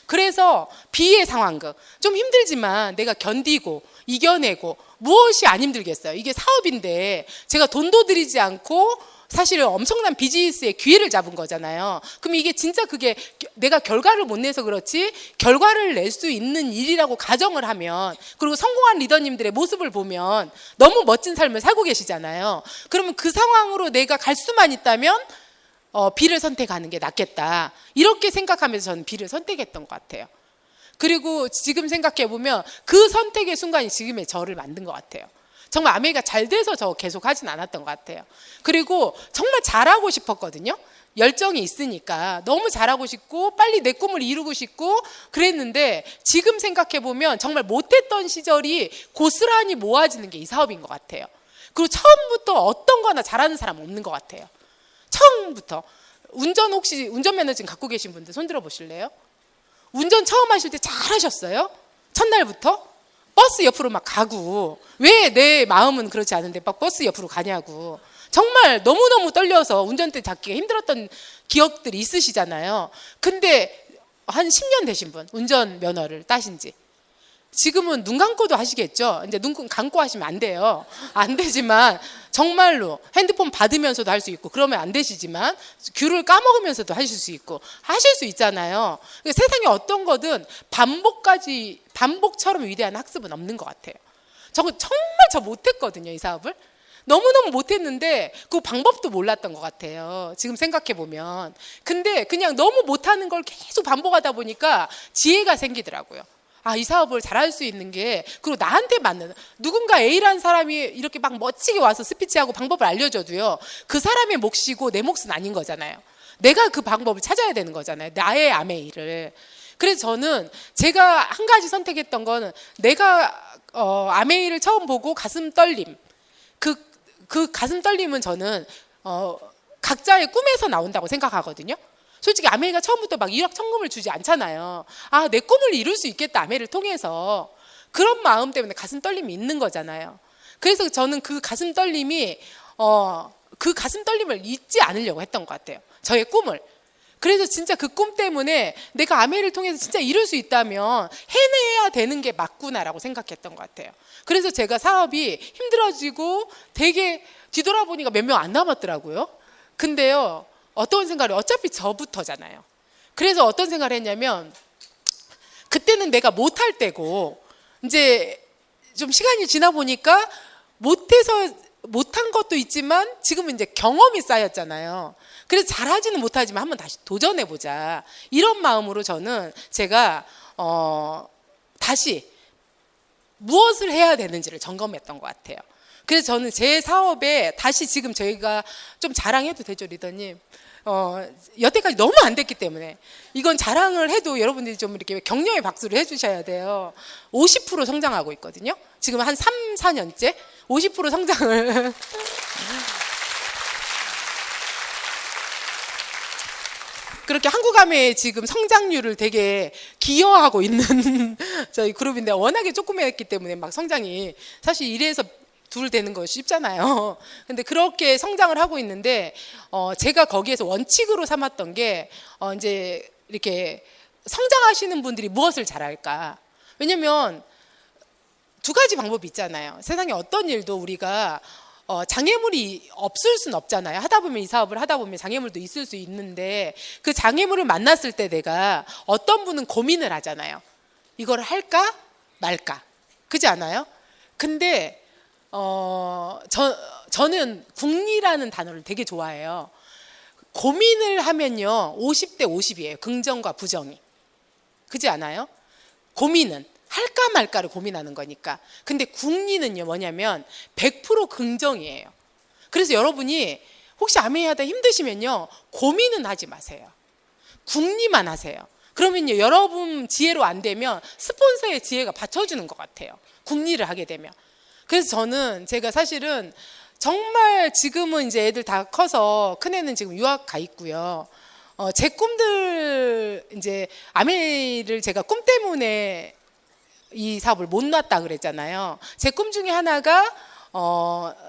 그래서 B의 상황극 좀 힘들지만 내가 견디고 이겨내고 무엇이 안 힘들겠어요. 이게 사업인데 제가 돈도 들이지 않고 사실은 엄청난 비즈니스의 기회를 잡은 거잖아요. 그럼 이게 진짜 그게 내가 결과를 못 내서 그렇지 결과를 낼 수 있는 일이라고 가정을 하면 그리고 성공한 리더님들의 모습을 보면 너무 멋진 삶을 살고 계시잖아요. 그러면 그 상황으로 내가 갈 수만 있다면 B를 선택하는 게 낫겠다. 이렇게 생각하면서 저는 B를 선택했던 것 같아요. 그리고 지금 생각해 보면 그 선택의 순간이 지금의 저를 만든 것 같아요. 정말 아메이가 잘 돼서 저 계속 하진 않았던 것 같아요. 그리고 정말 잘하고 싶었거든요. 열정이 있으니까 너무 잘하고 싶고 빨리 내 꿈을 이루고 싶고 그랬는데, 지금 생각해보면 정말 못했던 시절이 고스란히 모아지는 게 이 사업인 것 같아요. 그리고 처음부터 어떤 거나 잘하는 사람 없는 것 같아요. 처음부터. 혹시 운전면허증 갖고 계신 분들 손 들어 보실래요? 운전 처음 하실 때 잘하셨어요? 첫날부터? 버스 옆으로 막 가고, 왜 내 마음은 그렇지 않은데 막 버스 옆으로 가냐고. 정말 너무너무 떨려서 운전대 잡기가 힘들었던 기억들이 있으시잖아요. 근데 한 10년 되신 분, 운전면허를 따신 지. 지금은 눈 감고도 하시겠죠? 이제 눈 감고 하시면 안 돼요. 안 되지만 정말로 핸드폰 받으면서도 할 수 있고, 그러면 안 되시지만 귤을 까먹으면서도 하실 수 있고 하실 수 있잖아요. 세상에 어떤 거든 반복처럼 위대한 학습은 없는 것 같아요. 정말 저 못했거든요, 이 사업을. 너무너무 못했는데 그 방법도 몰랐던 것 같아요, 지금 생각해보면. 근데 그냥 너무 못하는 걸 계속 반복하다 보니까 지혜가 생기더라고요. 이 사업을 잘할 수 있는 게, 그리고 나한테 맞는, 누군가 A라는 사람이 이렇게 막 멋지게 와서 스피치하고 방법을 알려줘도요, 그 사람의 몫이고 내 몫은 아닌 거잖아요. 내가 그 방법을 찾아야 되는 거잖아요, 나의 아메이를. 그래서 저는 제가 한 가지 선택했던 거는, 내가 아메이를 처음 보고 가슴 떨림, 그 가슴 떨림은 저는 각자의 꿈에서 나온다고 생각하거든요. 솔직히 아메이가 처음부터 막 1억 천금을 주지 않잖아요. 내 꿈을 이룰 수 있겠다, 아메이를 통해서. 그런 마음 때문에 가슴 떨림이 있는 거잖아요. 그래서 저는 그 가슴 떨림을 잊지 않으려고 했던 것 같아요, 저의 꿈을. 그래서 진짜 그 꿈 때문에 내가 아메이를 통해서 진짜 이룰 수 있다면 해내야 되는 게 맞구나라고 생각했던 것 같아요. 그래서 제가 사업이 힘들어지고 되게 뒤돌아보니까 몇 명 안 남았더라고요. 근데요, 어떤 생각을, 어차피 저부터잖아요. 그래서 어떤 생각을 했냐면, 그때는 내가 못할 때고, 이제 좀 시간이 지나 보니까 못한 것도 있지만 지금은 이제 경험이 쌓였잖아요. 그래서 잘하지는 못하지만 한번 다시 도전해보자, 이런 마음으로 저는 제가 다시 무엇을 해야 되는지를 점검했던 것 같아요. 그래서 저는 제 사업에 다시, 지금 저희가 좀 자랑해도 되죠, 리더님? 여태까지 너무 안 됐기 때문에 이건 자랑을 해도 여러분들이 좀 이렇게 격려의 박수를 해주셔야 돼요. 50% 성장하고 있거든요. 지금 한 3, 4년째 50% 성장을 그렇게 한국아메의 지금 성장률을 되게 기여하고 있는 저희 그룹인데, 워낙에 조그맣기 때문에 막 성장이, 사실 1에서 2 되는 거 쉽잖아요. 근데 그렇게 성장을 하고 있는데, 제가 거기에서 원칙으로 삼았던 게, 이제 이렇게 성장하시는 분들이 무엇을 잘할까? 왜냐면 2가지 방법이 있잖아요. 세상에 어떤 일도 우리가 장애물이 없을 수는 없잖아요. 하다 보면, 이 사업을 하다 보면 장애물도 있을 수 있는데, 그 장애물을 만났을 때 내가, 어떤 분은 고민을 하잖아요. 이걸 할까 말까, 그렇지 않아요? 근데 저는 궁리라는 단어를 되게 좋아해요. 고민을 하면요, 50대 50이에요. 긍정과 부정이. 그렇지 않아요? 고민은 할까 말까를 고민하는 거니까. 근데 궁리는요, 뭐냐면 100% 긍정이에요. 그래서 여러분이 혹시 아메이 하다 힘드시면요, 고민은 하지 마세요. 궁리만 하세요. 그러면요, 여러분 지혜로 안 되면 스폰서의 지혜가 받쳐주는 것 같아요, 궁리를 하게 되면. 그래서 저는, 제가 사실은 정말 지금은 이제 애들 다 커서, 큰애는 지금 유학 가 있고요. 제 꿈들, 이제 아메이를 제가 꿈 때문에 이 사업을 못 놨다 그랬잖아요. 제 꿈 중에 하나가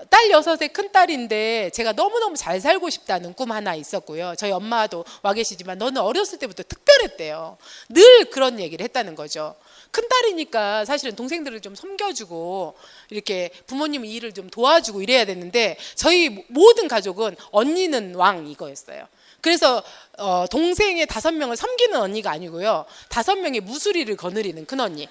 딸 6의 큰딸인데 제가 너무너무 잘 살고 싶다는 꿈 하나 있었고요. 저희 엄마도 와 계시지만, 너는 어렸을 때부터 특별했대요. 늘 그런 얘기를 했다는 거죠. 큰딸이니까 사실은 동생들을 좀 섬겨주고 이렇게 부모님 일을 좀 도와주고 이래야 되는데, 저희 모든 가족은 언니는 왕 이거였어요. 그래서 동생의 5명을 섬기는 언니가 아니고요, 5명의 무수리를 거느리는 큰언니.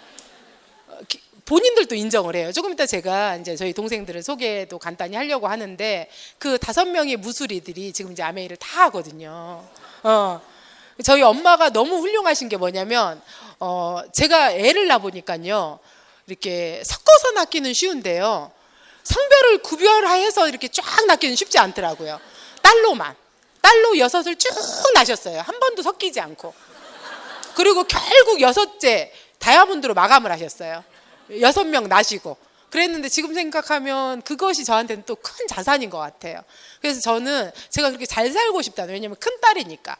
본인들도 인정을 해요. 조금 이따 제가 이제 저희 동생들을 소개도 간단히 하려고 하는데, 그 5명의 무수리들이 지금 이제 아메이를 다 하거든요. 저희 엄마가 너무 훌륭하신 게 뭐냐면, 제가 애를 낳아보니까요, 이렇게 섞어서 낳기는 쉬운데요, 성별을 구별해서 이렇게 쫙 낳기는 쉽지 않더라고요. 딸로 6을 쭉 낳으셨어요. 한 번도 섞이지 않고. 그리고 결국 6째 다이아몬드로 마감을 하셨어요. 6명 낳으시고. 그랬는데 지금 생각하면 그것이 저한테는 또 큰 자산인 것 같아요. 그래서 저는 제가 그렇게 잘 살고 싶다는, 왜냐면 큰 딸이니까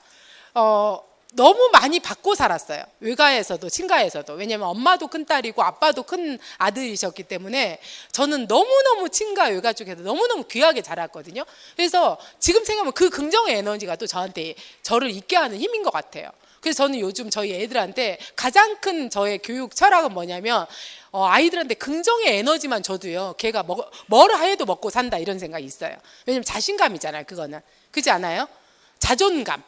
너무 많이 받고 살았어요. 외가에서도 친가에서도. 왜냐면 엄마도 큰 딸이고 아빠도 큰 아들이셨기 때문에 저는 너무너무 친가 외가 쪽에서 너무너무 귀하게 자랐거든요. 그래서 지금 생각하면 그 긍정의 에너지가 또 저를 있게 하는 힘인 것 같아요. 그래서 저는 요즘 저희 애들한테 가장 큰 저의 교육 철학은 뭐냐면 아이들한테 긍정의 에너지만 줘도요, 걔가 뭐를 해도 먹고 산다, 이런 생각이 있어요. 왜냐면 자신감이잖아요. 그거는. 그렇지 않아요? 자존감.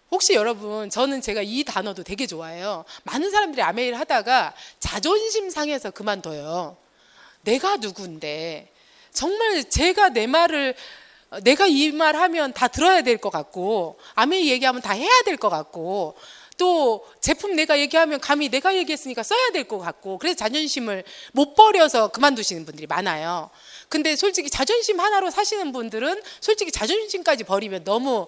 혹시 여러분, 저는 제가 이 단어도 되게 좋아해요. 많은 사람들이 아메이를 하다가 자존심 상해서 그만둬요. 내가 누군데 정말 제가 내가 이 말 하면 다 들어야 될 것 같고, 아메이 얘기하면 다 해야 될 것 같고, 또 제품 내가 얘기하면 감히 내가 얘기했으니까 써야 될 것 같고, 그래서 자존심을 못 버려서 그만두시는 분들이 많아요. 근데 솔직히 자존심 하나로 사시는 분들은 솔직히 자존심까지 버리면 너무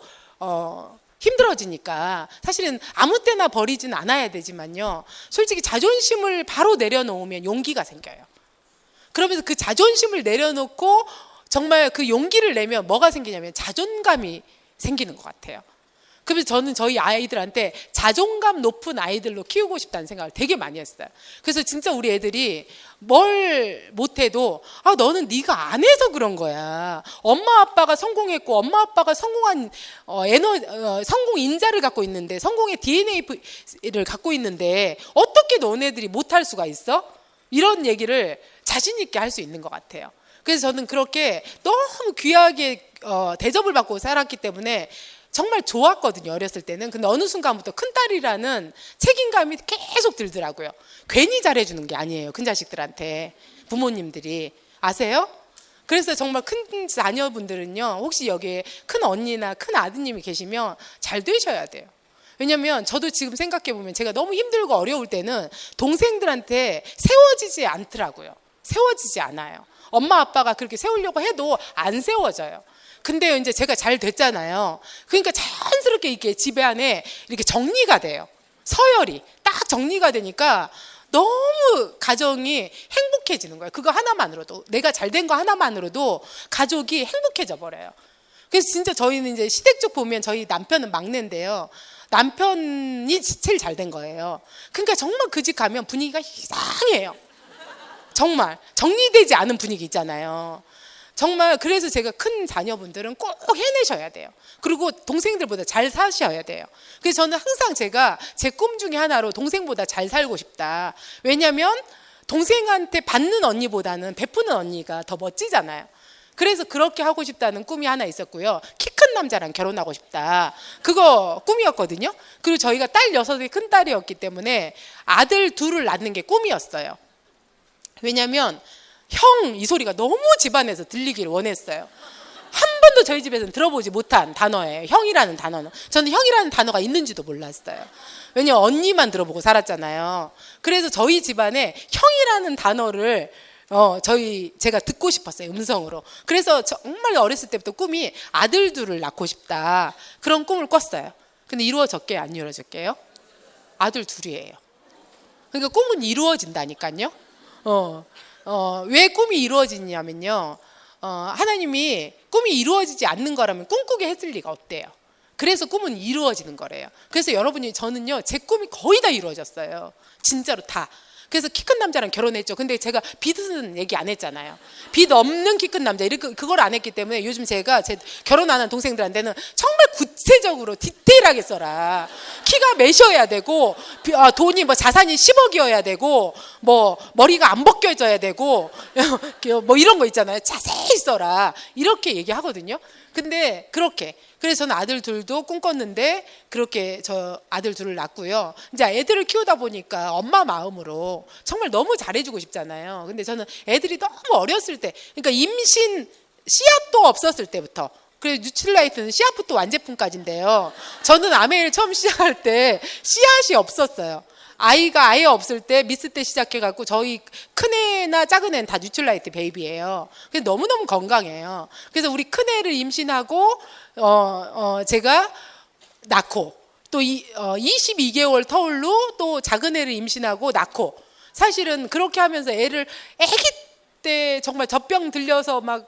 힘들어지니까 사실은 아무 때나 버리진 않아야 되지만요, 솔직히 자존심을 바로 내려놓으면 용기가 생겨요. 그러면서 그 자존심을 내려놓고 정말 그 용기를 내면 뭐가 생기냐면 자존감이 생기는 것 같아요. 그래서 저는 저희 아이들한테 자존감 높은 아이들로 키우고 싶다는 생각을 되게 많이 했어요. 그래서 진짜 우리 애들이 뭘 못해도 너는 네가 안 해서 그런 거야. 엄마 아빠가 성공했고 엄마 아빠가 성공한 성공 인자를 갖고 있는데, 성공의 DNA를 갖고 있는데 어떻게 너네들이 못할 수가 있어? 이런 얘기를 자신 있게 할 수 있는 것 같아요. 그래서 저는 그렇게 너무 귀하게 대접을 받고 살았기 때문에 정말 좋았거든요, 어렸을 때는. 근데 어느 순간부터 큰딸이라는 책임감이 계속 들더라고요. 괜히 잘해주는 게 아니에요, 큰 자식들한테 부모님들이. 아세요? 그래서 정말 큰 자녀분들은요, 혹시 여기에 큰 언니나 큰 아드님이 계시면 잘 되셔야 돼요. 왜냐면 저도 지금 생각해보면 제가 너무 힘들고 어려울 때는 동생들한테 세워지지 않더라고요. 세워지지 않아요. 엄마 아빠가 그렇게 세우려고 해도 안 세워져요. 근데 이제 제가 잘 됐잖아요. 그러니까 자연스럽게 이렇게 집에 안에 이렇게 정리가 돼요. 서열이 딱 정리가 되니까 너무 가정이 행복해지는 거예요. 그거 하나만으로도, 내가 잘 된 거 하나만으로도 가족이 행복해져 버려요. 그래서 진짜 저희는 이제 시댁 쪽 보면 저희 남편은 막내인데요, 남편이 제일 잘 된 거예요. 그러니까 정말 그 집 가면 분위기가 이상해요. 정말 정리되지 않은 분위기 있잖아요. 정말. 그래서 제가 큰 자녀분들은 꼭 해내셔야 돼요. 그리고 동생들보다 잘 사셔야 돼요. 그래서 저는 항상 제가 제 꿈 중에 하나로 동생보다 잘 살고 싶다. 왜냐하면 동생한테 받는 언니보다는 베푸는 언니가 더 멋지잖아요. 그래서 그렇게 하고 싶다는 꿈이 하나 있었고요. 키 큰 남자랑 결혼하고 싶다. 그거 꿈이었거든요. 그리고 저희가 딸 6이 큰 딸이었기 때문에 아들 2을 낳는 게 꿈이었어요. 왜냐하면 형, 이 소리가 너무 집안에서 들리기를 원했어요. 한 번도 저희 집에서는 들어보지 못한 단어예요, 형이라는 단어는. 저는 형이라는 단어가 있는지도 몰랐어요. 왜냐면 언니만 들어보고 살았잖아요. 그래서 저희 집안에 형이라는 단어를 제가 듣고 싶었어요, 음성으로. 그래서 정말 어렸을 때부터 꿈이 아들 2을 낳고 싶다, 그런 꿈을 꿨어요. 근데 이루어졌게요, 안 이루어졌게요? 아들 2이에요. 그러니까 꿈은 이루어진다니까요. 왜 꿈이 이루어지냐면요, 하나님이 꿈이 이루어지지 않는 거라면 꿈꾸게 했을 리가 없대요. 그래서 꿈은 이루어지는 거래요. 그래서 여러분이, 저는요, 제 꿈이 거의 다 이루어졌어요. 진짜로 다. 그래서 키 큰 남자랑 결혼했죠. 근데 제가 빚은 얘기 안 했잖아요. 빚 없는 키 큰 남자, 이렇게 그걸 안 했기 때문에 요즘 제가 제 결혼하는 동생들한테는 정말 구체적으로 디테일하게 써라. 키가 몇이어야 되고, 돈이 자산이 10억이어야 되고, 머리가 안 벗겨져야 되고, 이런 거 있잖아요. 자세히 써라. 이렇게 얘기하거든요. 근데 그래서 저는 아들 2도 꿈꿨는데 그렇게 저 아들 2을 낳고요. 이제 애들을 키우다 보니까 엄마 마음으로 정말 너무 잘해주고 싶잖아요. 근데 저는 애들이 너무 어렸을 때, 그러니까 임신 씨앗도 없었을 때부터, 그래서 뉴트릴라이트는 씨앗부터 완제품까지인데요, 저는 아메이를 처음 시작할 때 씨앗이 없었어요. 아이가 아예 없을 때 미스 때 시작해갖고 저희 큰애나 작은애는 다 뉴트라이트 베이비예요. 그래서 너무너무 건강해요. 그래서 우리 큰애를 임신하고 제가 낳고 또 22개월 터울로 또 작은애를 임신하고 낳고, 사실은 그렇게 하면서 애를 애기 때 정말 젖병 들려서 막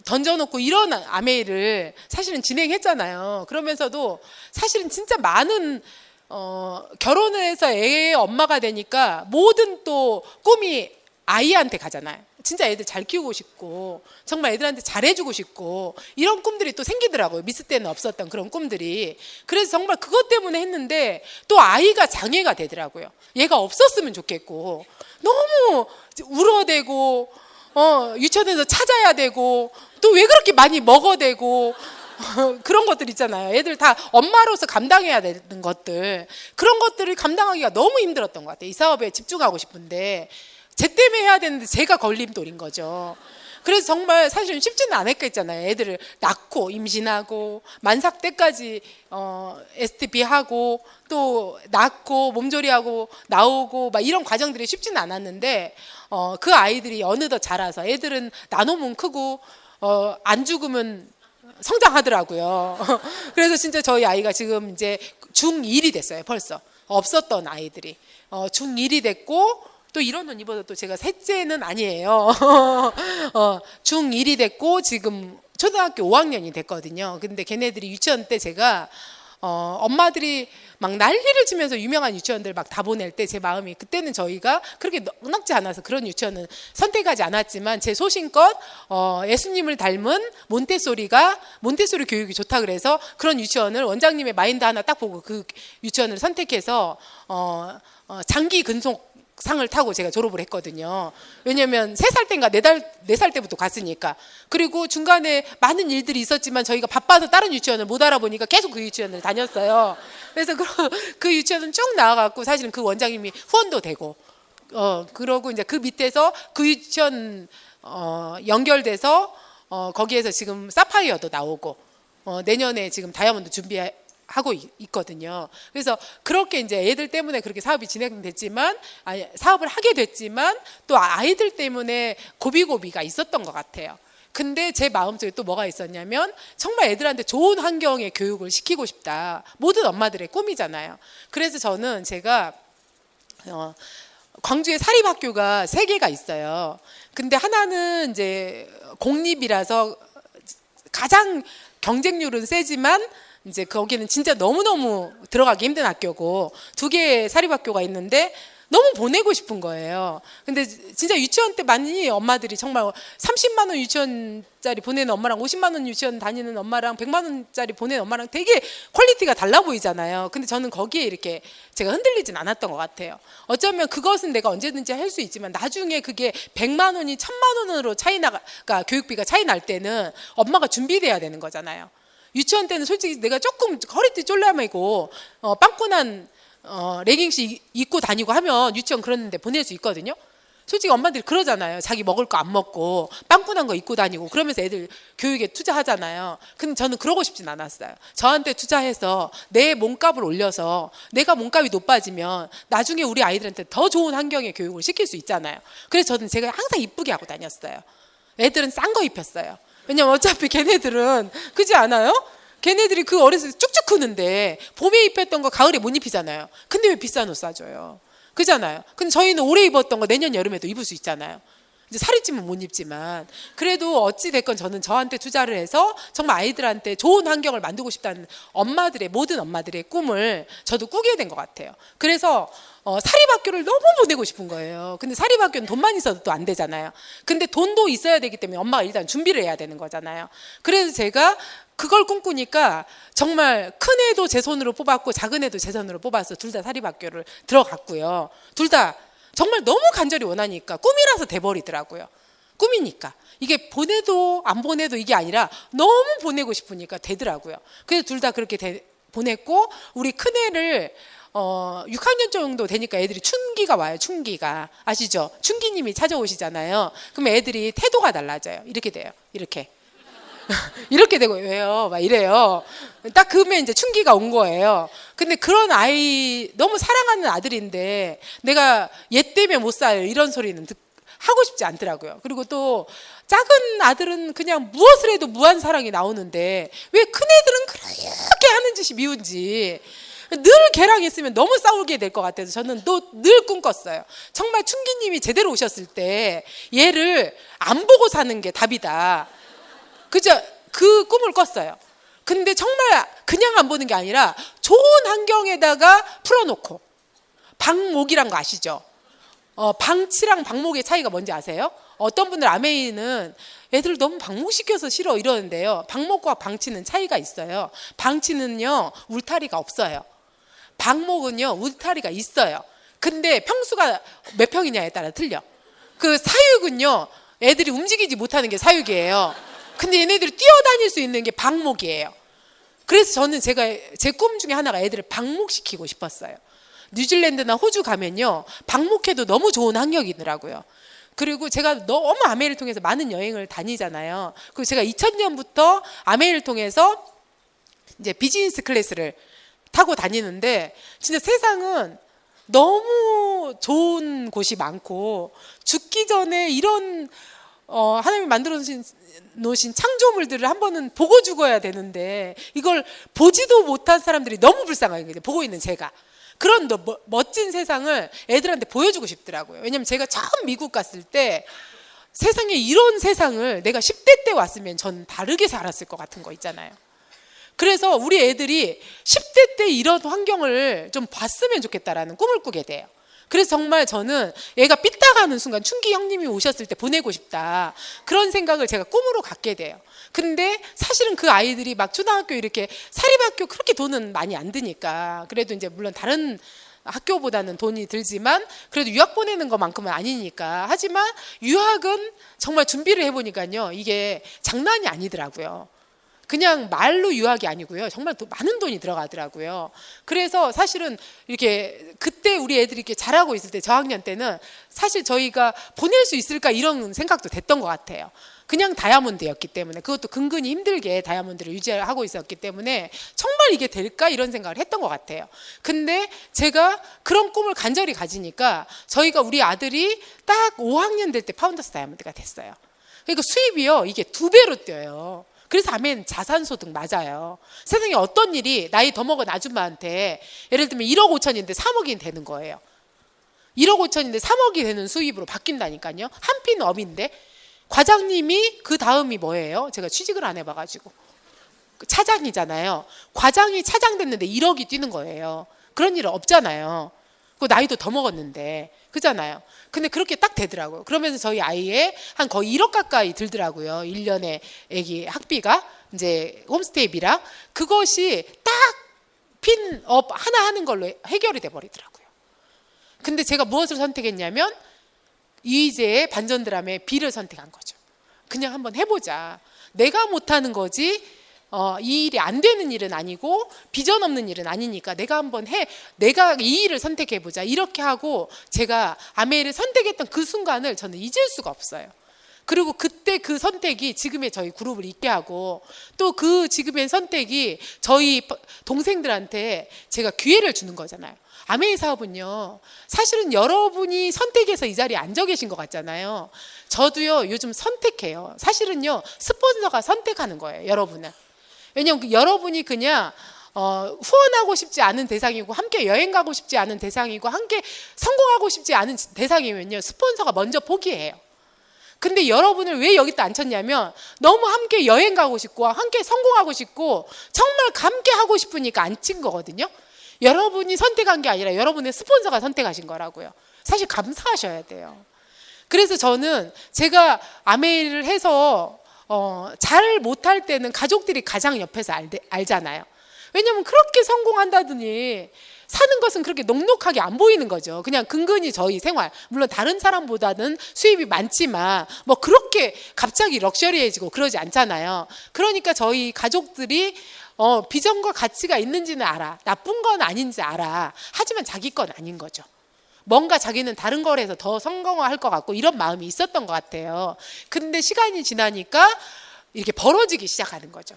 던져놓고 이런 아메이를 사실은 진행했잖아요. 그러면서도 사실은 진짜 많은 결혼을 해서 애의 엄마가 되니까 모든 또 꿈이 아이한테 가잖아요. 진짜 애들 잘 키우고 싶고 정말 애들한테 잘해주고 싶고 이런 꿈들이 또 생기더라고요. 미스 때는 없었던 그런 꿈들이. 그래서 정말 그것 때문에 했는데 또 아이가 장애가 되더라고요. 얘가 없었으면 좋겠고 너무 울어대고 유치원에서 찾아야 되고 또 왜 그렇게 많이 먹어대고 그런 것들 있잖아요. 애들 다 엄마로서 감당해야 되는 것들, 그런 것들을 감당하기가 너무 힘들었던 것 같아요. 이 사업에 집중하고 싶은데 쟤 때문에 해야 되는데 제가 걸림돌인 거죠. 그래서 정말 사실은 쉽지는 않았겠잖아요. 애들을 낳고 임신하고 만삭 때까지 STP 하고 또 낳고 몸조리하고 나오고 막 이런 과정들이 쉽지는 않았는데 그 아이들이 어느덧 자라서 애들은 나노면 크고 안 죽으면 성장하더라고요. 그래서 진짜 저희 아이가 지금 이제 중1이 됐어요. 벌써 없었던 아이들이 중1이 됐고, 또 이런 옷 입어도 또 제가 셋째는 아니에요. 중1이 됐고 지금 초등학교 5학년이 됐거든요. 근데 걔네들이 유치원 때 제가 엄마들이 막 난리를 치면서 유명한 유치원들 막 다 보낼 때 제 마음이, 그때는 저희가 그렇게 넉넉지 않아서 그런 유치원은 선택하지 않았지만 제 소신껏 예수님을 닮은 몬테소리 교육이 좋다 그래서 그런 유치원을, 원장님의 마인드 하나 딱 보고 그 유치원을 선택해서 장기 근속 상을 타고 제가 졸업을 했거든요. 왜냐면 3살 때인가 4살 때부터 갔으니까. 그리고 중간에 많은 일들이 있었지만 저희가 바빠서 다른 유치원을 못 알아보니까 계속 그 유치원을 다녔어요. 그래서 그 유치원은 쭉 나와갖고 사실은 그 원장님이 후원도 되고 그러고 이제 그 밑에서 그 유치원 연결돼서 거기에서 지금 사파이어도 나오고 내년에 지금 다이아몬드 준비하고 있거든요. 그래서 그렇게 이제 애들 때문에 그렇게 사업이 진행됐지만, 사업을 하게 됐지만 또 아이들 때문에 고비고비가 있었던 것 같아요. 근데 제 마음속에 또 뭐가 있었냐면 정말 애들한테 좋은 환경의 교육을 시키고 싶다. 모든 엄마들의 꿈이잖아요. 그래서 저는 제가 광주에 사립학교가 3개가 있어요. 근데 하나는 이제 공립이라서 가장 경쟁률은 세지만 이제 거기는 진짜 너무너무 들어가기 힘든 학교고, 2개의 사립학교가 있는데 너무 보내고 싶은 거예요. 근데 진짜 유치원 때 많이 엄마들이 정말 30만 원 유치원짜리 보내는 엄마랑 50만 원 유치원 다니는 엄마랑 100만 원짜리 보내는 엄마랑 되게 퀄리티가 달라 보이잖아요. 근데 저는 거기에 이렇게 제가 흔들리진 않았던 것 같아요. 어쩌면 그것은 내가 언제든지 할 수 있지만 나중에 그게 100만 원이 1000만 원으로 교육비가 차이 날 때는 엄마가 준비돼야 되는 거잖아요. 유치원 때는 솔직히 내가 조금 허리띠 쫄라매고 빵꾸난 레깅스 입고 다니고 하면 유치원 그런 데 보낼 수 있거든요. 솔직히 엄마들이 그러잖아요. 자기 먹을 거 안 먹고 빵꾸난 거 입고 다니고 그러면서 애들 교육에 투자하잖아요. 근데 저는 그러고 싶진 않았어요. 저한테 투자해서 내 몸값을 올려서 내가 몸값이 높아지면 나중에 우리 아이들한테 더 좋은 환경의 교육을 시킬 수 있잖아요. 그래서 저는 제가 항상 이쁘게 하고 다녔어요. 애들은 싼 거 입혔어요. 왜냐면 어차피 걔네들은, 그지 않아요? 걔네들이 그 어렸을 때 쭉쭉 크는데 봄에 입혔던 거 가을에 못 입히잖아요. 근데 왜 비싼 옷 사줘요? 그잖아요. 근데 저희는 올해 입었던 거 내년 여름에도 입을 수 있잖아요. 이제 살이 찌면 못 입지만 그래도 어찌 됐건 저는 저한테 투자를 해서 정말 아이들한테 좋은 환경을 만들고 싶다는 모든 엄마들의 꿈을 저도 꾸게 된 것 같아요. 그래서 사립학교를 너무 보내고 싶은 거예요. 근데 사립학교는 돈만 있어도 또 안 되잖아요. 근데 돈도 있어야 되기 때문에 엄마가 일단 준비를 해야 되는 거잖아요. 그래서 제가 그걸 꿈꾸니까 정말 큰 애도 제 손으로 뽑았고 작은 애도 제 손으로 뽑아서 둘 다 사립학교를 들어갔고요. 둘 다 정말 너무 간절히 원하니까 꿈이라서 돼버리더라고요. 꿈이니까. 이게 보내도 안 보내도 이게 아니라 너무 보내고 싶으니까 되더라고요. 그래서 둘 다 그렇게 보냈고, 우리 큰애를 6학년 정도 되니까 애들이 춘기가 와요. 춘기가. 아시죠? 춘기님이 찾아오시잖아요. 그럼 애들이 태도가 달라져요. 이렇게 돼요. 이렇게. 이렇게 되고 왜요? 막 이래요. 딱 그러면 이제 충기가 온 거예요. 근데 그런 아이 너무 사랑하는 아들인데 내가 얘 때문에 못 살아요 이런 소리는 하고 싶지 않더라고요. 그리고 또 작은 아들은 그냥 무엇을 해도 무한 사랑이 나오는데 왜 큰애들은 그렇게 하는 짓이 미운지 늘 걔랑 있으면 너무 싸우게 될 것 같아서 저는 또 늘 꿈꿨어요. 정말 충기님이 제대로 오셨을 때 얘를 안 보고 사는 게 답이다. 그저 그 꿈을 꿨어요. 근데 정말 그냥 안 보는 게 아니라 좋은 환경에다가 풀어놓고 방목이란 거 아시죠? 방치랑 방목의 차이가 뭔지 아세요? 어떤 분들 아메이는 애들 너무 방목시켜서 싫어 이러는데요. 방목과 방치는 차이가 있어요. 방치는요 울타리가 없어요. 방목은요 울타리가 있어요. 근데 평수가 몇 평이냐에 따라 틀려. 그 사육은요 애들이 움직이지 못하는 게 사육이에요. 근데 얘네들이 뛰어다닐 수 있는 게 방목이에요. 그래서 저는 제 꿈 중에 하나가 애들을 방목시키고 싶었어요. 뉴질랜드나 호주 가면요 방목해도 너무 좋은 환경이더라고요. 그리고 제가 너무 아메이를 통해서 많은 여행을 다니잖아요. 그리고 제가 2000년부터 아메이를 통해서 이제 비즈니스 클래스를 타고 다니는데 진짜 세상은 너무 좋은 곳이 많고 죽기 전에 이런 하나님이 만들어 놓으신 창조물들을 한 번은 보고 죽어야 되는데 이걸 보지도 못한 사람들이 너무 불쌍한 거예요. 보고 있는 제가. 그런 멋진 세상을 애들한테 보여주고 싶더라고요. 왜냐면 제가 처음 미국 갔을 때 세상에 이런 세상을 내가 10대 때 왔으면 전 다르게 살았을 것 같은 거 있잖아요. 그래서 우리 애들이 10대 때 이런 환경을 좀 봤으면 좋겠다라는 꿈을 꾸게 돼요. 그래서 정말 저는 애가 삐딱하는 순간 충기 형님이 오셨을 때 보내고 싶다. 그런 생각을 제가 꿈으로 갖게 돼요. 근데 사실은 그 아이들이 막 초등학교 이렇게 사립학교 그렇게 돈은 많이 안 드니까 그래도 이제 물론 다른 학교보다는 돈이 들지만 그래도 유학 보내는 것만큼은 아니니까 하지만 유학은 정말 준비를 해보니까요 이게 장난이 아니더라고요. 그냥 말로 유학이 아니고요. 정말 많은 돈이 들어가더라고요. 그래서 사실은 이렇게 그때 우리 애들이 이렇게 잘하고 있을 때 저학년 때는 사실 저희가 보낼 수 있을까 이런 생각도 됐던 것 같아요. 그냥 다이아몬드였기 때문에 그것도 근근히 힘들게 다이아몬드를 유지하고 있었기 때문에 정말 이게 될까 이런 생각을 했던 것 같아요. 근데 제가 그런 꿈을 간절히 가지니까 저희가 우리 아들이 딱 5학년 될 때 파운더스 다이아몬드가 됐어요. 그러니까 수입이요 이게 2배로 뛰어요. 그래서 아멘 자산소득 맞아요. 세상에 어떤 일이 나이 더 먹은 아줌마한테 예를 들면 1억 5천인데 3억이 되는 거예요. 1억 5천인데 3억이 되는 수입으로 바뀐다니까요. 한 핀 업인데 과장님이 그 다음이 뭐예요? 제가 취직을 안 해봐가지고 차장이잖아요. 과장이 차장 됐는데 1억이 뛰는 거예요. 그런 일은 없잖아요. 그 나이도 더 먹었는데 그잖아요. 근데 그렇게 딱 되더라고요. 그러면서 저희 아이의 한 거의 1억 가까이 들더라고요. 1년에 애기 학비가 이제 홈스테이비랑 그것이 딱 핀업 하나 하는 걸로 해결이 돼 버리더라고요. 근데 제가 무엇을 선택했냐면 이휘재의 반전 드라마의 B를 선택한 거죠. 그냥 한번 해보자. 내가 못하는 거지 이 일이 안 되는 일은 아니고 비전 없는 일은 아니니까 내가 한번 내가 이 일을 선택해보자 이렇게 하고 제가 아메이를 선택했던 그 순간을 저는 잊을 수가 없어요. 그리고 그때 그 선택이 지금의 저희 그룹을 있게 하고 또 그 지금의 선택이 저희 동생들한테 제가 기회를 주는 거잖아요. 아메이 사업은요 사실은 여러분이 선택해서 이 자리에 앉아 계신 것 같잖아요. 저도요 요즘 선택해요. 사실은요 스폰서가 선택하는 거예요. 여러분은. 왜냐하면 여러분이 그냥 후원하고 싶지 않은 대상이고 함께 여행 가고 싶지 않은 대상이고 함께 성공하고 싶지 않은 대상이면요 스폰서가 먼저 포기해요. 근데 여러분을 왜 여기다 앉혔냐면 너무 함께 여행 가고 싶고 함께 성공하고 싶고 정말 함께 하고 싶으니까 앉힌 거거든요. 여러분이 선택한 게 아니라 여러분의 스폰서가 선택하신 거라고요. 사실 감사하셔야 돼요. 그래서 저는 제가 아메이를 해서 잘 못할 때는 가족들이 가장 옆에서 알잖아요. 왜냐하면 그렇게 성공한다더니 사는 것은 그렇게 넉넉하게 안 보이는 거죠. 그냥 근근히 저희 생활 물론 다른 사람보다는 수입이 많지만 뭐 그렇게 갑자기 럭셔리해지고 그러지 않잖아요. 그러니까 저희 가족들이 비전과 가치가 있는지는 알아. 나쁜 건 아닌지 알아. 하지만 자기 건 아닌 거죠. 뭔가 자기는 다른 걸 해서 더 성공할 것 같고 이런 마음이 있었던 것 같아요. 근데 시간이 지나니까 이렇게 벌어지기 시작하는 거죠.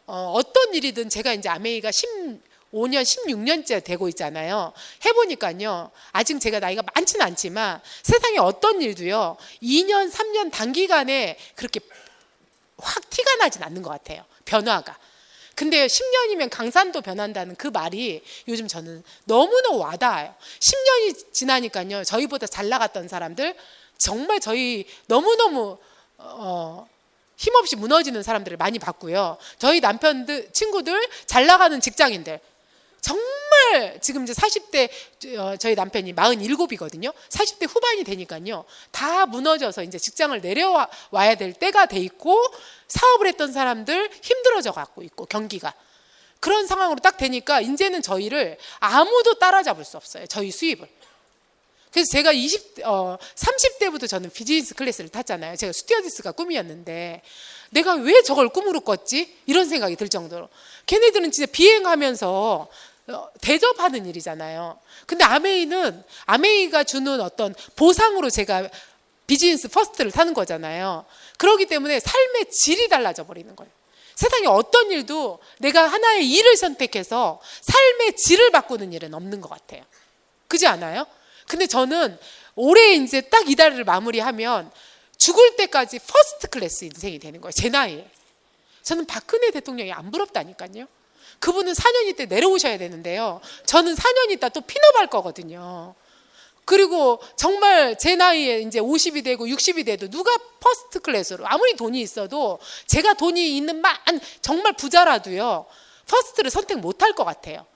어떤 일이든 제가 이제 아메이가 15년, 16년째 되고 있잖아요. 해보니까요, 아직 제가 나이가 많지는 않지만 세상에 어떤 일도요, 2년, 3년 단기간에 그렇게 확 티가 나진 않는 것 같아요. 변화가. 근데 10년이면 강산도 변한다는 그 말이 요즘 저는 너무너무 와닿아요. 10년이 지나니까요, 저희보다 잘 나갔던 사람들, 정말 저희 너무너무 힘없이 무너지는 사람들을 많이 봤고요. 저희 남편들, 친구들, 잘 나가는 직장인들, 정말 지금 이제 40대, 저희 남편이 47이거든요. 40대 후반이 되니까요, 다 무너져서 이제 직장을 내려와야 될 때가 돼 있고, 사업을 했던 사람들 힘들어져 갖고 있고, 경기가. 그런 상황으로 딱 되니까 이제는 저희를 아무도 따라잡을 수 없어요. 저희 수입을. 그래서 제가 30대부터 저는 비즈니스 클래스를 탔잖아요. 제가 스튜어디스가 꿈이었는데 내가 왜 저걸 꿈으로 꿨지? 이런 생각이 들 정도로. 걔네들은 진짜 비행하면서 대접하는 일이잖아요. 근데 아메이가 주는 어떤 보상으로 제가 비즈니스 퍼스트를 타는 거잖아요. 그렇기 때문에 삶의 질이 달라져 버리는 거예요. 세상에 어떤 일도 내가 하나의 일을 선택해서 삶의 질을 바꾸는 일은 없는 것 같아요. 그렇지 않아요? 근데 저는 올해 이제 딱 이달을 마무리하면 죽을 때까지 퍼스트 클래스 인생이 되는 거예요. 제 나이에. 저는 박근혜 대통령이 안 부럽다니까요. 그분은 4년 있다 내려오셔야 되는데요. 저는 4년 있다 또 핀업할 거거든요. 그리고 정말 제 나이에 이제 50이 되고 60이 돼도 누가 퍼스트 클래스로, 아무리 돈이 있어도, 제가 돈이 있는 정말 부자라도요, 퍼스트를 선택 못 할 것 같아요.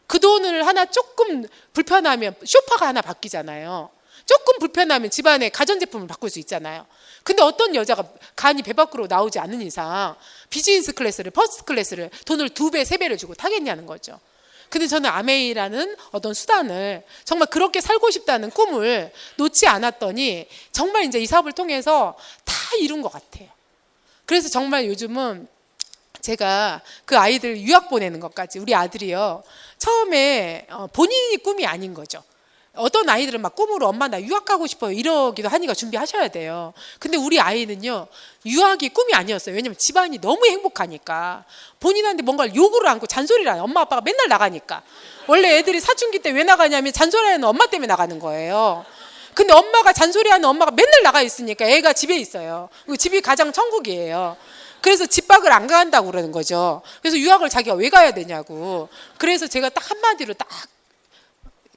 그 돈을 하나 조금 불편하면 쇼파가 하나 바뀌잖아요. 조금 불편하면 집안에 가전제품을 바꿀 수 있잖아요. 근데 어떤 여자가 간이 배 밖으로 나오지 않는 이상 비즈니스 클래스를, 퍼스트 클래스를 돈을 2배, 3배를 주고 타겠냐는 거죠. 근데 저는 아메이라는 어떤 수단을, 정말 그렇게 살고 싶다는 꿈을 놓지 않았더니 정말 이제 이 사업을 통해서 다 이룬 것 같아요. 그래서 정말 요즘은 제가 그 아이들 유학 보내는 것까지, 우리 아들이요, 처음에 본인이 꿈이 아닌 거죠. 어떤 아이들은 막 꿈으로 엄마 나 유학 가고 싶어요 이러기도 하니까 준비하셔야 돼요. 근데 우리 아이는요, 유학이 꿈이 아니었어요. 왜냐면 집안이 너무 행복하니까. 본인한테 뭔가를 요구를 안고 잔소리를 안 해요. 엄마 아빠가 맨날 나가니까. 원래 애들이 사춘기 때 왜 나가냐면 잔소리하는 엄마 때문에 나가는 거예요. 근데 엄마가 잔소리하는 엄마가 맨날 나가 있으니까 애가 집에 있어요. 집이 가장 천국이에요. 그래서 집 밖을 안 간다고 그러는 거죠. 그래서 유학을 자기가 왜 가야 되냐고. 그래서 제가 딱 한마디로 딱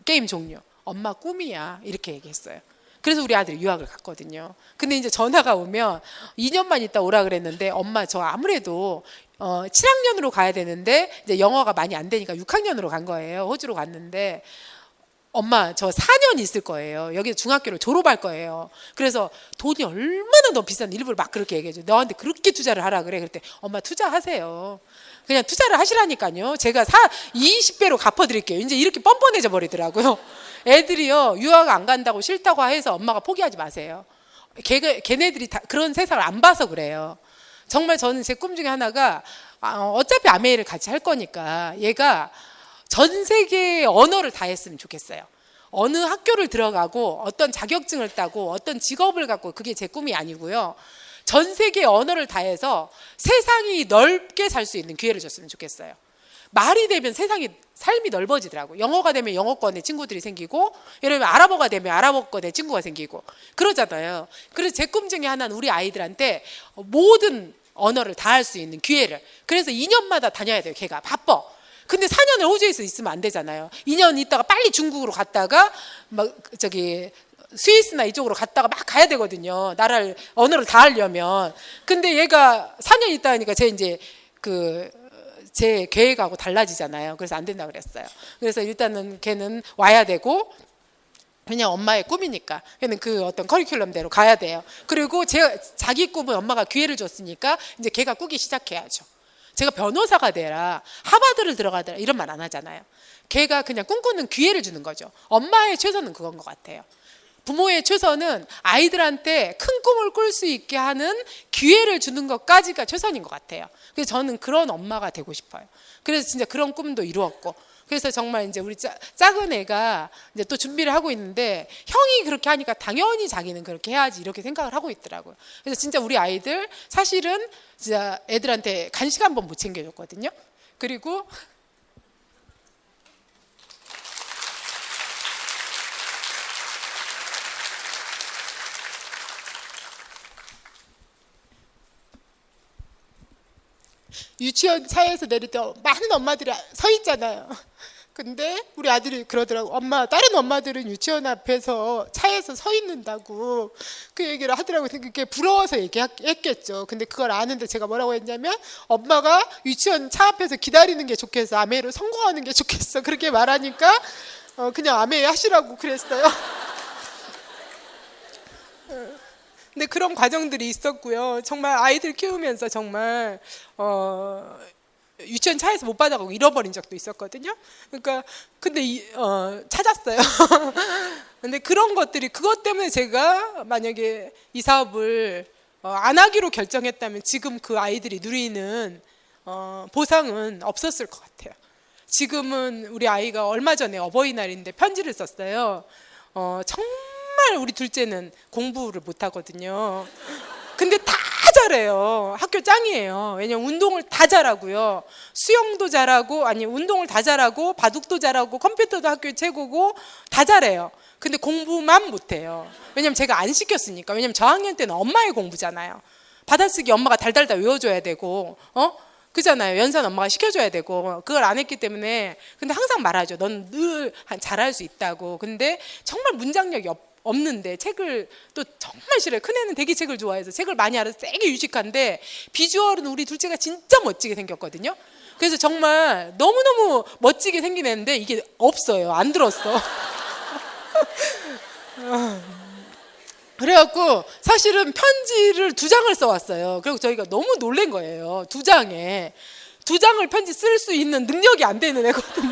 게임 종료. 엄마 꿈이야. 이렇게 얘기했어요. 그래서 우리 아들이 유학을 갔거든요. 근데 이제 전화가 오면 2년만 있다 오라 그랬는데, 엄마 저 아무래도 7학년으로 가야 되는데 이제 영어가 많이 안 되니까 6학년으로 간 거예요. 호주로 갔는데, 엄마 저 4년 있을 거예요. 여기 중학교를 졸업할 거예요. 그래서 돈이 얼마나 더 비싼데 일부러 막 그렇게 얘기해줘. 너한테 그렇게 투자를 하라 그래. 그랬더니 엄마 투자하세요. 그냥 투자를 하시라니까요. 제가 20배로 갚아드릴게요. 이제 이렇게 뻔뻔해져 버리더라고요. 애들이요, 유학 안 간다고 싫다고 해서 엄마가 포기하지 마세요. 걔네들이 다 그런 세상을 안 봐서 그래요. 정말 저는 제 꿈 중에 하나가, 어차피 아메이를 같이 할 거니까 얘가 전 세계의 언어를 다 했으면 좋겠어요. 어느 학교를 들어가고 어떤 자격증을 따고 어떤 직업을 갖고, 그게 제 꿈이 아니고요. 전 세계의 언어를 다 해서 세상이 넓게 살 수 있는 기회를 줬으면 좋겠어요. 말이 되면 세상이, 삶이 넓어지더라고요. 영어가 되면 영어권의 친구들이 생기고, 예를 들면 아랍어가 되면 아랍어권의 친구가 생기고 그러잖아요. 그래서 제 꿈 중에 하나는 우리 아이들한테 모든 언어를 다 할 수 있는 기회를. 그래서 2년마다 다녀야 돼요. 걔가 바빠. 근데 4년을 호주에서 있으면 안 되잖아요. 2년 있다가 빨리 중국으로 갔다가 막 스위스나 이쪽으로 갔다가 막 가야 되거든요. 언어를 다 하려면. 근데 얘가 4년 있다 하니까 제 계획하고 달라지잖아요. 그래서 안 된다 그랬어요. 그래서 일단은 걔는 와야 되고, 그냥 엄마의 꿈이니까 걔는 그 어떤 커리큘럼대로 가야 돼요. 그리고 자기 꿈은 엄마가 기회를 줬으니까 이제 걔가 꾸기 시작해야죠. 제가 변호사가 되라, 하버드를 들어가더라 이런 말 안 하잖아요. 걔가 그냥 꿈꾸는 기회를 주는 거죠. 엄마의 최선은 그건 것 같아요. 부모의 최선은 아이들한테 큰 꿈을 꿀 수 있게 하는 기회를 주는 것까지가 최선인 것 같아요. 그래서 저는 그런 엄마가 되고 싶어요. 그래서 진짜 그런 꿈도 이루었고, 그래서 정말 이제 우리 작은 애가 이제 또 준비를 하고 있는데, 형이 그렇게 하니까 당연히 자기는 그렇게 해야지 이렇게 생각을 하고 있더라고요. 그래서 진짜 우리 아이들 사실은 진짜 애들한테 간식 한 번 못 챙겨줬거든요. 그리고 유치원 차에서 내릴 때 많은 엄마들이 서 있잖아요. 근데 우리 아들이 그러더라고. 엄마, 다른 엄마들은 유치원 앞에서 차에서 서 있는다고 그 얘기를 하더라고요. 그게 부러워서 얘기했겠죠. 근데 그걸 아는데 제가 뭐라고 했냐면, 엄마가 유치원 차 앞에서 기다리는 게 좋겠어, 아메이로 성공하는 게 좋겠어, 그렇게 말하니까 그냥 아메이 하시라고 그랬어요. 근데 그런 과정들이 있었고요. 정말 아이들 키우면서 정말 유치원 차에서 못 받아가고 잃어버린 적도 있었거든요. 그러니까 근데 찾았어요. 근데 그런 것들이, 그것 때문에 제가 만약에 이 사업을 안 하기로 결정했다면 지금 그 아이들이 누리는 보상은 없었을 것 같아요. 지금은 우리 아이가 얼마 전에 어버이날인데 편지를 썼어요. 정말 우리 둘째는 공부를 못 하거든요. 근데 다 잘해요. 학교 짱이에요. 왜냐면 운동을 다 잘하고요. 수영도 잘하고, 아니 운동을 다 잘하고, 바둑도 잘하고, 컴퓨터도 학교에 최고고, 다 잘해요. 근데 공부만 못해요. 왜냐면 제가 안 시켰으니까. 왜냐면 저학년 때는 엄마의 공부잖아요. 받아쓰기 엄마가 달달달 외워줘야 되고, 그잖아요. 연산 엄마가 시켜줘야 되고, 그걸 안 했기 때문에. 근데 항상 말하죠. 넌 늘 잘할 수 있다고. 근데 정말 문장력이 없는데 책을 또 정말 싫어요. 큰애는 되게 책을 좋아해서 책을 많이 알아서 되게 유식한데, 비주얼은 우리 둘째가 진짜 멋지게 생겼거든요. 그래서 정말 너무너무 멋지게 생긴 애인데 이게 없어요. 안 들었어. 그래갖고 사실은 편지를 2장을 써왔어요. 그리고 저희가 너무 놀란 거예요. 2장을 편지 쓸 수 있는 능력이 안 되는 애거든요.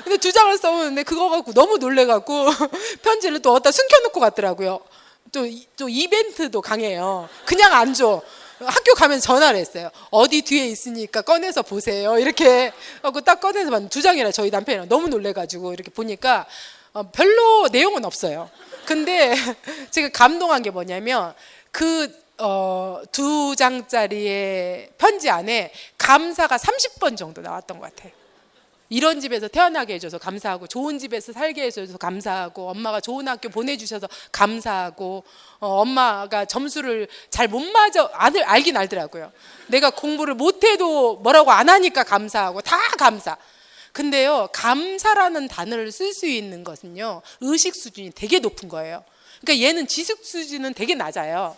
근데 2장을 써오는데 그거 갖고 너무 놀래갖고 편지를 또 어디다 숨겨놓고 갔더라고요. 또 이벤트도 강해요. 그냥 안 줘. 학교 가면 전화를 했어요. 어디 뒤에 있으니까 꺼내서 보세요. 이렇게 하고 딱 꺼내서 봤는데 2장이라 저희 남편이랑 너무 놀래가지고 이렇게 보니까 별로 내용은 없어요. 근데 제가 감동한 게 뭐냐면, 그 2장짜리의 편지 안에 감사가 30번 정도 나왔던 것 같아요. 이런 집에서 태어나게 해줘서 감사하고, 좋은 집에서 살게 해줘서 감사하고, 엄마가 좋은 학교 보내주셔서 감사하고, 엄마가 점수를 잘 못 맞아, 알긴 알더라고요. 내가 공부를 못해도 뭐라고 안 하니까 감사하고, 다 감사. 근데요, 감사라는 단어를 쓸 수 있는 것은요, 의식 수준이 되게 높은 거예요. 그러니까 얘는 지식 수준은 되게 낮아요.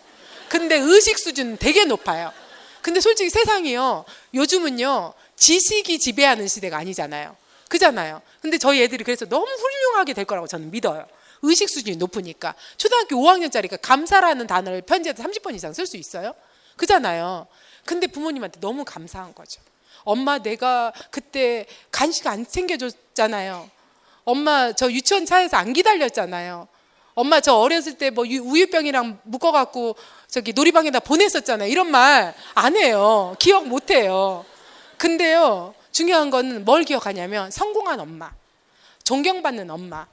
근데 의식 수준은 되게 높아요. 근데 솔직히 세상이요, 요즘은요 지식이 지배하는 시대가 아니잖아요. 그잖아요. 근데 저희 애들이 그래서 너무 훌륭하게 될 거라고 저는 믿어요. 의식 수준이 높으니까. 초등학교 5학년짜리가 감사라는 단어를 편지에서 30번 이상 쓸 수 있어요. 그잖아요. 근데 부모님한테 너무 감사한 거죠. 엄마, 내가 그때 간식 안 챙겨줬잖아요. 엄마, 저 유치원 차에서 안 기다렸잖아요. 엄마, 저 어렸을 때 뭐 우유병이랑 묶어갖고 저기 놀이방에다 보냈었잖아요. 이런 말 안 해요. 기억 못 해요. 근데요, 중요한 거는 뭘 기억하냐면, 성공한 엄마, 존경받는 엄마,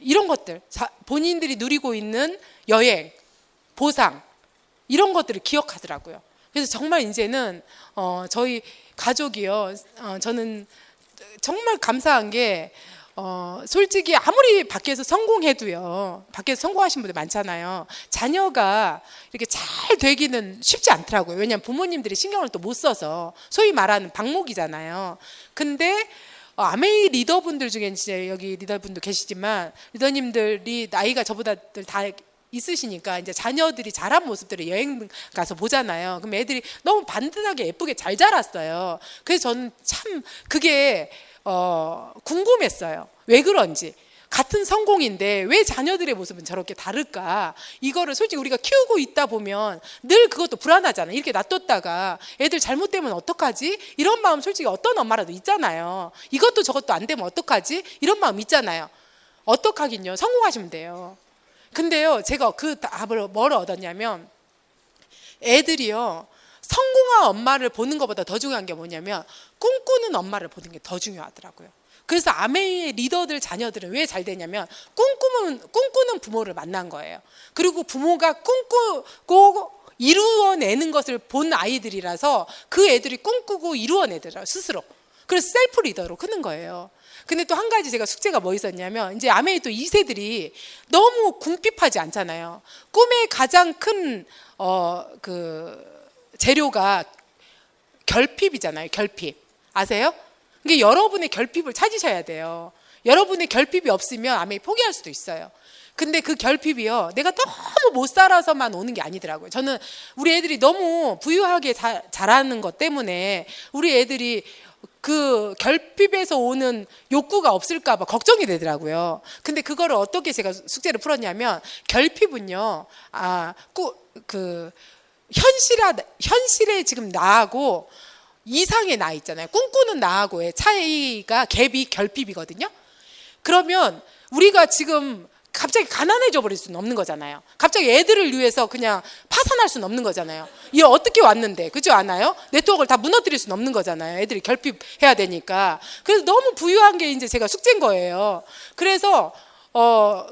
이런 것들, 본인들이 누리고 있는 여행, 보상, 이런 것들을 기억하더라고요. 그래서 정말 이제는 저희 가족이요, 저는 정말 감사한 게, 솔직히 아무리 밖에서 성공해도요, 밖에서 성공하신 분들 많잖아요. 자녀가 이렇게 잘 되기는 쉽지 않더라고요. 왜냐하면 부모님들이 신경을 또 못 써서, 소위 말하는 방목이잖아요. 근데 아메이 리더분들 중에 이제 여기 리더분도 계시지만, 리더님들이 나이가 저보다들 다 있으시니까 이제 자녀들이 자란 모습들을 여행 가서 보잖아요. 그럼 애들이 너무 반듯하게 예쁘게 잘 자랐어요. 그래서 저는 참 그게 궁금했어요. 왜 그런지. 같은 성공인데 왜 자녀들의 모습은 저렇게 다를까? 이거를 솔직히 우리가 키우고 있다 보면 늘 그것도 불안하잖아요. 이렇게 놔뒀다가 애들 잘못되면 어떡하지? 이런 마음 솔직히 어떤 엄마라도 있잖아요. 이것도 저것도 안 되면 어떡하지? 이런 마음 있잖아요. 어떡하긴요. 성공하시면 돼요. 근데요, 제가 그 답을 뭘 얻었냐면, 애들이요 성공한 엄마를 보는 것보다 더 중요한 게 뭐냐면 꿈꾸는 엄마를 보는 게 더 중요하더라고요. 그래서 아메이의 리더들 자녀들은 왜 잘 되냐면 꿈꾸는 부모를 만난 거예요. 그리고 부모가 꿈꾸고 이루어내는 것을 본 아이들이라서 그 애들이 꿈꾸고 이루어내더라고요, 스스로. 그래서 셀프 리더로 크는 거예요. 근데 또 한 가지 제가 숙제가 뭐 있었냐면, 이제 아메이 또 2세들이 너무 궁핍하지 않잖아요. 꿈의 가장 큰 재료가 결핍이잖아요. 결핍. 아세요? 이게 여러분의 결핍을 찾으셔야 돼요. 여러분의 결핍이 없으면 아메이 포기할 수도 있어요. 근데 그 결핍이요, 내가 너무 못 살아서만 오는 게 아니더라고요. 저는 우리 애들이 너무 부유하게 자라는 것 때문에 우리 애들이 그 결핍에서 오는 욕구가 없을까 봐 걱정이 되더라고요. 근데 그거를 어떻게 제가 숙제를 풀었냐면, 결핍은요, 현실에 지금 나하고 이상의 나 있잖아요. 꿈꾸는 나하고의 차이가 갭이 결핍이거든요. 그러면 우리가 지금 갑자기 가난해져 버릴 수는 없는 거잖아요. 갑자기 애들을 위해서 그냥 파산할 수는 없는 거잖아요. 이게 어떻게 왔는데, 그렇지 않아요? 네트워크를 다 무너뜨릴 수는 없는 거잖아요. 애들이 결핍해야 되니까. 그래서 너무 부유한 게 이제 제가 숙제인 거예요. 그래서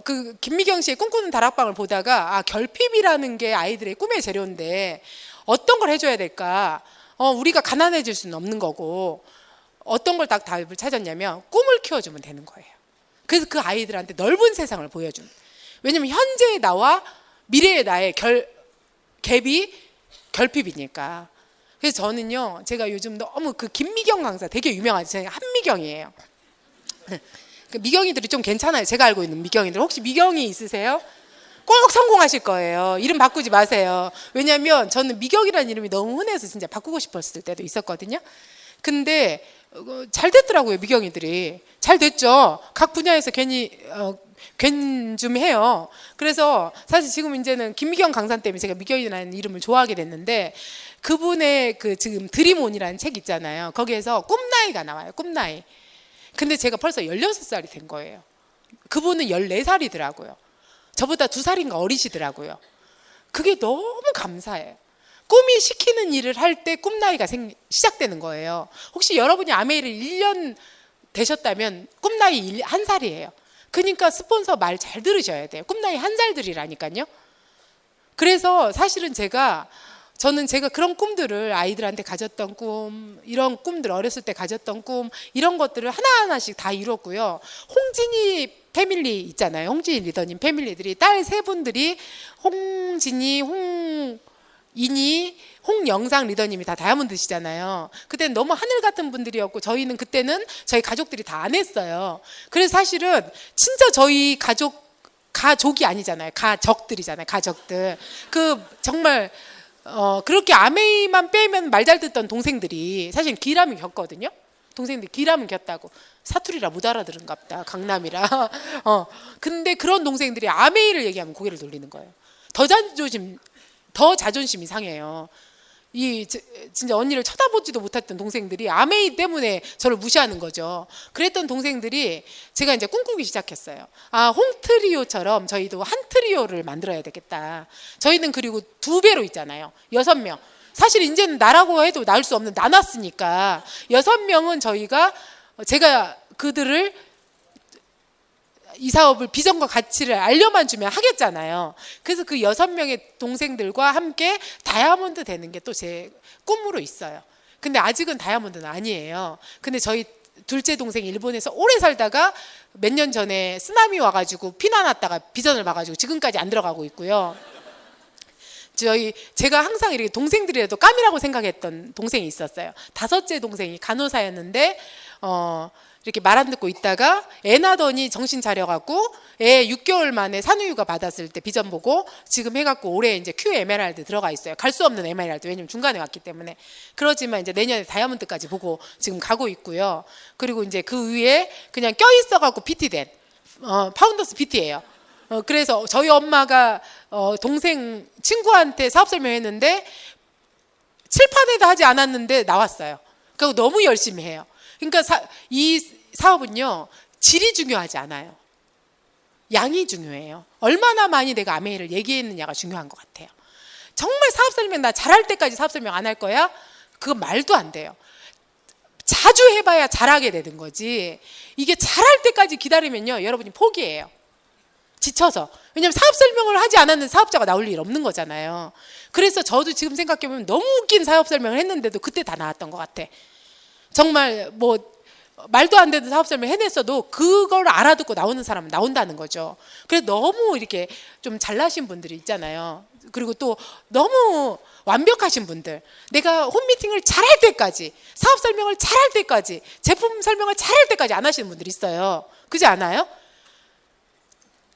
그 김미경 씨의 꿈꾸는 다락방을 보다가 결핍이라는 게 아이들의 꿈의 재료인데 어떤 걸 해줘야 될까? 우리가 가난해질 수는 없는 거고, 어떤 걸 딱 답을 찾았냐면 꿈을 키워주면 되는 거예요. 그래서 그 아이들한테 넓은 세상을 보여준. 왜냐면 현재의 나와 미래의 나의 갭이 결핍이니까. 그래서 저는요, 제가 요즘 너무 그 김미경 강사 되게 유명하죠. 제가 한미경이에요. 그 미경이들이 좀 괜찮아요. 제가 알고 있는 미경이들. 혹시 미경이 있으세요? 꼭 성공하실 거예요. 이름 바꾸지 마세요. 왜냐면 저는 미경이라는 이름이 너무 흔해서 진짜 바꾸고 싶었을 때도 있었거든요. 근데 잘 됐더라고요. 미경이들이 잘 됐죠. 각 분야에서 좀 해요. 그래서 사실 지금 이제는 김미경 강사 때문에 제가 미경이라는 이름을 좋아하게 됐는데, 그분의 그 지금 드림온이라는 책 있잖아요. 거기에서 꿈나이가 나와요. 꿈나이. 근데 제가 벌써 16살이 된 거예요. 그분은 14살이더라고요. 저보다 2살인가 어리시더라고요. 그게 너무 감사해요. 꿈이 시키는 일을 할 때 꿈나이가 시작되는 거예요. 혹시 여러분이 아메이를 1년 되셨다면 꿈나이 1살이에요. 그러니까 스폰서 말 잘 들으셔야 돼요. 꿈나이 1살들이라니까요. 그래서 사실은 저는 제가 그런 꿈들을 아이들한테 가졌던 꿈, 이런 꿈들, 어렸을 때 가졌던 꿈, 이런 것들을 하나하나씩 다 이뤘고요. 홍진이 패밀리 있잖아요. 홍진이 리더님 패밀리들이, 딸 3분들이 홍진이, 홍인이, 홍영상 리더님이 다 다이아몬드시잖아요. 그때는 너무 하늘 같은 분들이었고, 저희는 그때는 저희 가족들이 다 안 했어요. 그래서 사실은 진짜 저희 가족이 아니잖아요. 가족들이잖아요. 가족들. 정말 그렇게 아메이만 빼면 말 잘 듣던 동생들이 사실 기람이 겼거든요. 동생들이 기람은 겼다고. 사투리라 못 알아들은가 보다. 강남이라. 근데 그런 동생들이 아메이를 얘기하면 고개를 돌리는 거예요. 더 자존심이 상해요. 진짜 언니를 쳐다보지도 못했던 동생들이 아메이 때문에 저를 무시하는 거죠. 그랬던 동생들이 제가 이제 꿈꾸기 시작했어요. 홍트리오처럼 저희도 한 트리오를 만들어야 되겠다. 저희는 그리고 2배로 있잖아요. 6명. 사실 이제는 나라고 해도 나올 수 없는 나눴으니까 6명은 제가 그들을 이 사업을 비전과 가치를 알려만 주면 하겠잖아요. 그래서 그 6명의 동생들과 함께 다이아몬드 되는 게 또 제 꿈으로 있어요. 근데 아직은 다이아몬드는 아니에요. 근데 저희 둘째 동생이 일본에서 오래 살다가 몇 년 전에 쓰나미 와가지고 피난왔다가 비전을 봐가지고 지금까지 안 들어가고 있고요. 제가 항상 이렇게 동생들이라도 깜이라고 생각했던 동생이 있었어요. 5째 동생이 간호사였는데 이렇게 말 안 듣고 있다가 애 낳더니 정신 차려갖고 애 6개월 만에 산후유가 받았을 때 비전 보고 지금 해갖고 올해 이제 Q 에메랄드 들어가 있어요. 갈 수 없는 에메랄드. 왜냐면 중간에 왔기 때문에. 그러지만 이제 내년에 다이아몬드까지 보고 지금 가고 있고요. 그리고 이제 그 위에 그냥 껴있어갖고 PT된 파운더스 PT예요. 그래서 저희 엄마가 동생 친구한테 사업 설명했는데 칠판에도 하지 않았는데 나왔어요. 그리고 너무 열심히 해요. 그러니까 이 사업은요, 질이 중요하지 않아요. 양이 중요해요. 얼마나 많이 내가 아메이를 얘기했느냐가 중요한 것 같아요. 정말 사업 설명 나 잘할 때까지 사업 설명 안 할 거야? 그거 말도 안 돼요. 자주 해봐야 잘하게 되는 거지. 이게 잘할 때까지 기다리면요, 여러분이 포기해요. 지쳐서. 왜냐면 사업 설명을 하지 않았는 사업자가 나올 일 없는 거잖아요. 그래서 저도 지금 생각해보면 너무 웃긴 사업 설명을 했는데도 그때 다 나왔던 것 같아. 정말 뭐 말도 안 되는 사업 설명 해냈어도 그걸 알아듣고 나오는 사람은 나온다는 거죠. 그래서 너무 이렇게 좀 잘나신 분들이 있잖아요. 그리고 또 너무 완벽하신 분들, 내가 홈미팅을 잘할 때까지, 사업 설명을 잘할 때까지, 제품 설명을 잘할 때까지 안 하시는 분들이 있어요. 그렇지 않아요?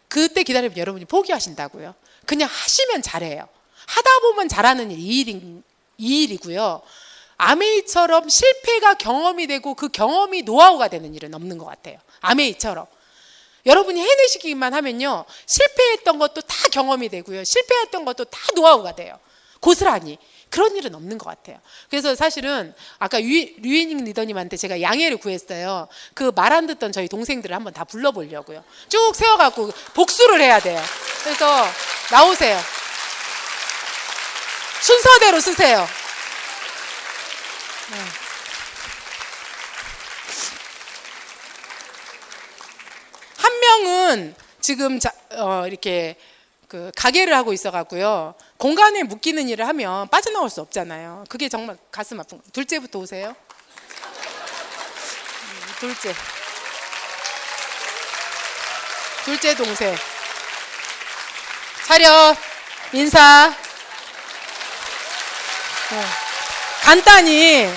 그때 기다리면 여러분이 포기하신다고요. 그냥 하시면 잘해요. 하다 보면 잘하는 일이 이 일이고요. 아메이처럼 실패가 경험이 되고 그 경험이 노하우가 되는 일은 없는 것 같아요. 아메이처럼. 여러분이 해내시기만 하면요, 실패했던 것도 다 경험이 되고요, 실패했던 것도 다 노하우가 돼요. 고스란히. 그런 일은 없는 것 같아요. 그래서 사실은 아까 류이닝 리더님한테 제가 양해를 구했어요. 그 말 안 듣던 저희 동생들을 한번 다 불러보려고요. 쭉 세워갖고 복수를 해야 돼요. 그래서 나오세요. 순서대로 쓰세요. 한 명은 지금 이렇게 그 가게를 하고 있어갖고요, 공간에 묶이는 일을 하면 빠져나올 수 없잖아요. 그게 정말 가슴 아픈 거. 둘째부터 오세요. 둘째 동생. 차렷, 인사. 간단히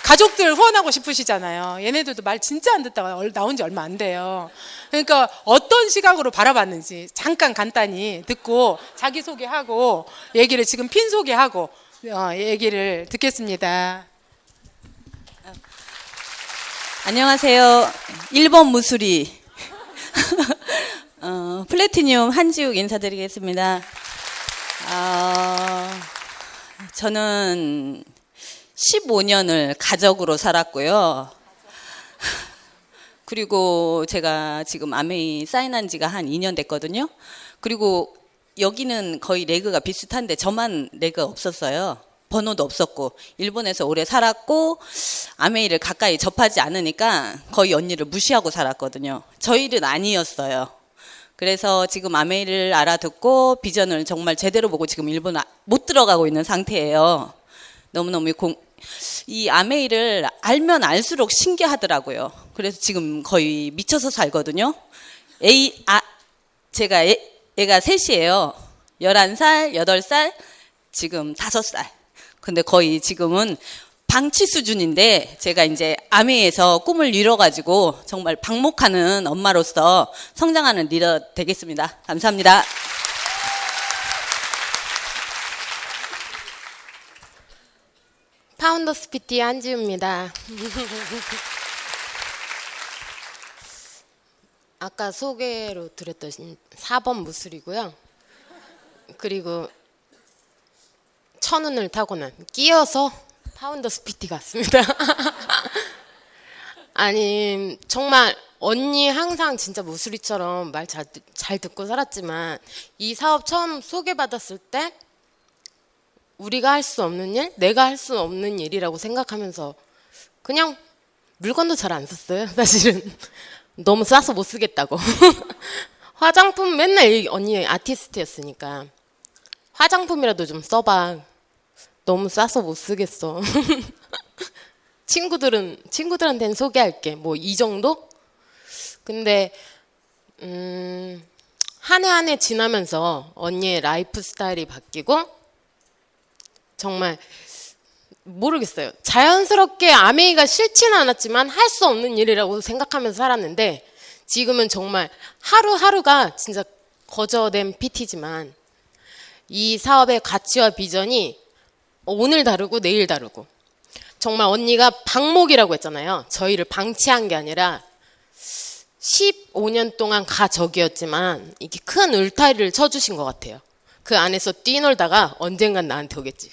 가족들 후원하고 싶으시잖아요. 얘네들도 말 진짜 안 듣다가 나온 지 얼마 안 돼요. 그러니까 어떤 시각으로 바라봤는지 잠깐 간단히 듣고 자기소개하고 얘기를 지금 핀 소개하고 얘기를 듣겠습니다. 안녕하세요. 1번 무수리 플래티늄 한지욱 인사드리겠습니다. 저는 15년을 가족으로 살았고요. 그리고 제가 지금 아메이 사인한 지가 한 2년 됐거든요. 그리고 여기는 거의 레그가 비슷한데 저만 레그 없었어요. 번호도 없었고, 일본에서 오래 살았고 아메이를 가까이 접하지 않으니까 거의 언니를 무시하고 살았거든요. 저 일은 아니었어요. 그래서 지금 아메이를 알아듣고 비전을 정말 제대로 보고 지금 일본 못 들어가고 있는 상태예요. 너무너무 이 아메이를 알면 알수록 신기하더라고요. 그래서 지금 거의 미쳐서 살거든요. 제가 애가 셋이에요. 11살, 8살, 지금 5살. 근데 거의 지금은 방치 수준인데 제가 이제 아메이에서 꿈을 이뤄가지고 정말 방목하는 엄마로서 성장하는 리더 되겠습니다. 감사합니다. 파운더스 PT 한지우입니다. 아까 소개로 드렸던 4번 무술이고요. 그리고 천운을 타고는 끼어서 파운더스 PT 같습니다. 아니 정말 언니 항상 진짜 무술이처럼 말 잘 듣고 살았지만 이 사업 처음 소개받았을 때 우리가 할 수 없는 일, 내가 할 수 없는 일이라고 생각하면서 그냥 물건도 잘 안 썼어요. 사실은 너무 싸서 못 쓰겠다고. 화장품 맨날 언니 아티스트였으니까 화장품이라도 좀 써봐. 너무 싸서 못 쓰겠어. 친구들한테는 소개할게. 뭐 이 정도? 근데 한 해 한 해 지나면서 언니의 라이프 스타일이 바뀌고 정말 모르겠어요. 자연스럽게 아메이가 싫지는 않았지만 할 수 없는 일이라고 생각하면서 살았는데 지금은 정말 하루하루가 진짜 거저된 PT지만 이 사업의 가치와 비전이 오늘 다르고 내일 다르고 정말 언니가 방목이라고 했잖아요. 저희를 방치한 게 아니라 15년 동안 가적이었지만 이게 큰 울타리를 쳐주신 것 같아요. 그 안에서 뛰놀다가 언젠간 나한테 오겠지.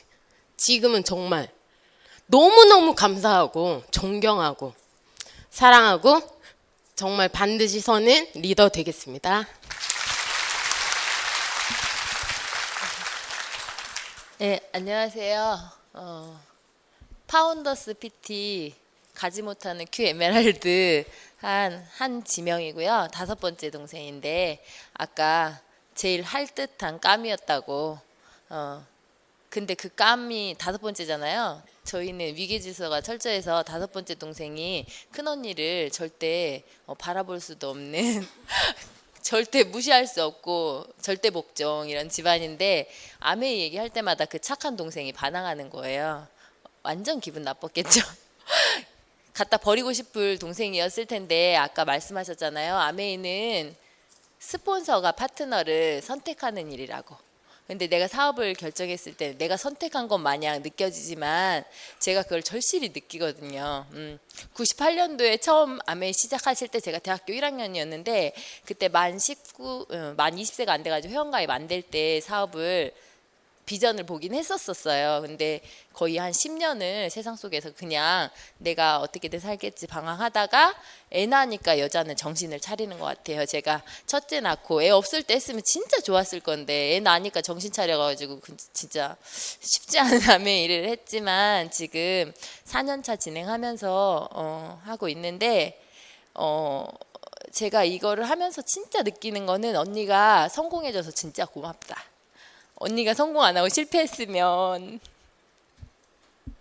지금은 정말 너무너무 감사하고 존경하고 사랑하고 정말 반드시 서는 리더 되겠습니다. 네, 안녕하세요. 파운더스 PT 가지 못하는 큐 에메랄드 한 지명이고요. 5번째 동생인데 아까 제일 할 듯한 깜이었다고. 근데 그 깜이 5번째잖아요. 저희는 위계질서가 철저해서 5번째 동생이 큰언니를 절대 바라볼 수도 없는 절대 무시할 수 없고 절대 복종 이런 집안인데 아메이 얘기할 때마다 그 착한 동생이 반항하는 거예요. 완전 기분 나빴겠죠. 갖다 버리고 싶을 동생이었을 텐데 아까 말씀하셨잖아요. 아메이는 스폰서가 파트너를 선택하는 일이라고. 근데 내가 사업을 결정했을 때 내가 선택한 것 마냥 느껴지지만 제가 그걸 절실히 느끼거든요. 98년도에 처음 아메이 시작하실 때 제가 대학교 1학년이었는데 그때 만 20세가 안 돼가지고 회원가입 안 될 때 사업을 비전을 보긴 했었어요. 근데 거의 한 10년을 세상 속에서 그냥 내가 어떻게든 살겠지 방황하다가 애 낳으니까 여자는 정신을 차리는 것 같아요. 제가 첫째 낳고 애 없을 때 했으면 진짜 좋았을 건데 애 낳으니까 정신 차려가지고 진짜 쉽지 않은 남의 일을 했지만 지금 4년차 진행하면서 하고 있는데 제가 이거를 하면서 진짜 느끼는 거는 언니가 성공해줘서 진짜 고맙다. 언니가 성공 안 하고 실패했으면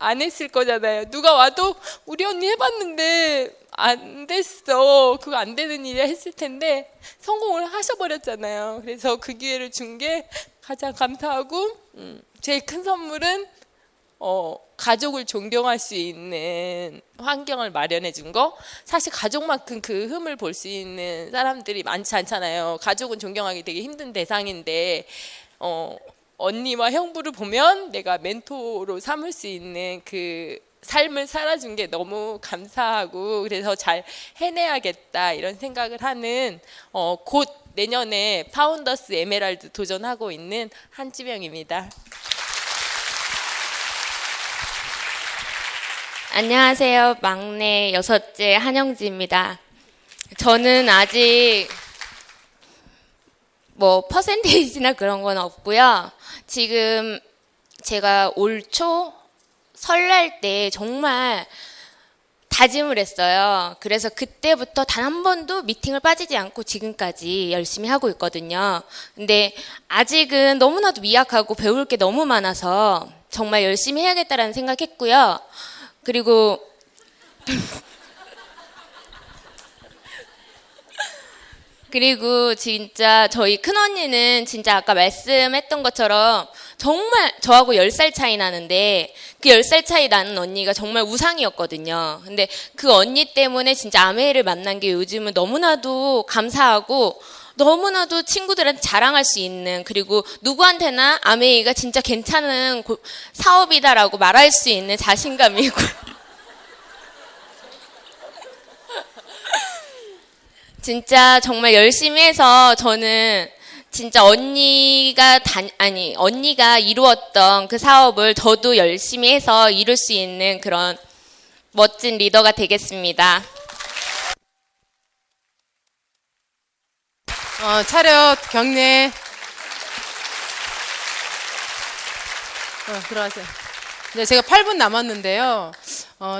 안 했을 거잖아요. 누가 와도 우리 언니 해봤는데 안 됐어. 그거 안 되는 일이야 했을 텐데 성공을 하셔버렸잖아요. 그래서 그 기회를 준 게 가장 감사하고 제일 큰 선물은 가족을 존경할 수 있는 환경을 마련해 준 거. 사실 가족만큼 그 흠을 볼 수 있는 사람들이 많지 않잖아요. 가족은 존경하기 되게 힘든 대상인데 언니와 형부를 보면 내가 멘토로 삼을 수 있는 그 삶을 살아준 게 너무 감사하고 그래서 잘 해내야겠다 이런 생각을 하는 곧 내년에 파운더스 에메랄드 도전하고 있는 한지명입니다. 안녕하세요. 막내 6째 한영지입니다. 저는 아직 뭐 퍼센테이지나 그런 건 없고요. 지금 제가 올 초 설날 때 정말 다짐을 했어요. 그래서 그때부터 단 한 번도 미팅을 빠지지 않고 지금까지 열심히 하고 있거든요. 근데 아직은 너무나도 미약하고 배울 게 너무 많아서 정말 열심히 해야겠다라는 생각했고요. 그리고 진짜 저희 큰언니는 진짜 아까 말씀했던 것처럼 정말 저하고 10살 차이 나는데 그 10살 차이 나는 언니가 정말 우상이었거든요. 근데 그 언니 때문에 진짜 아메이를 만난 게 요즘은 너무나도 감사하고 너무나도 친구들한테 자랑할 수 있는, 그리고 누구한테나 아메이가 진짜 괜찮은 사업이다라고 말할 수 있는 자신감이고 진짜 정말 열심히 해서 저는 진짜 언니가 이루었던 그 사업을 저도 열심히 해서 이룰 수 있는 그런 멋진 리더가 되겠습니다. 차렷 경례. 들어가세요. 네, 제가 8분 남았는데요.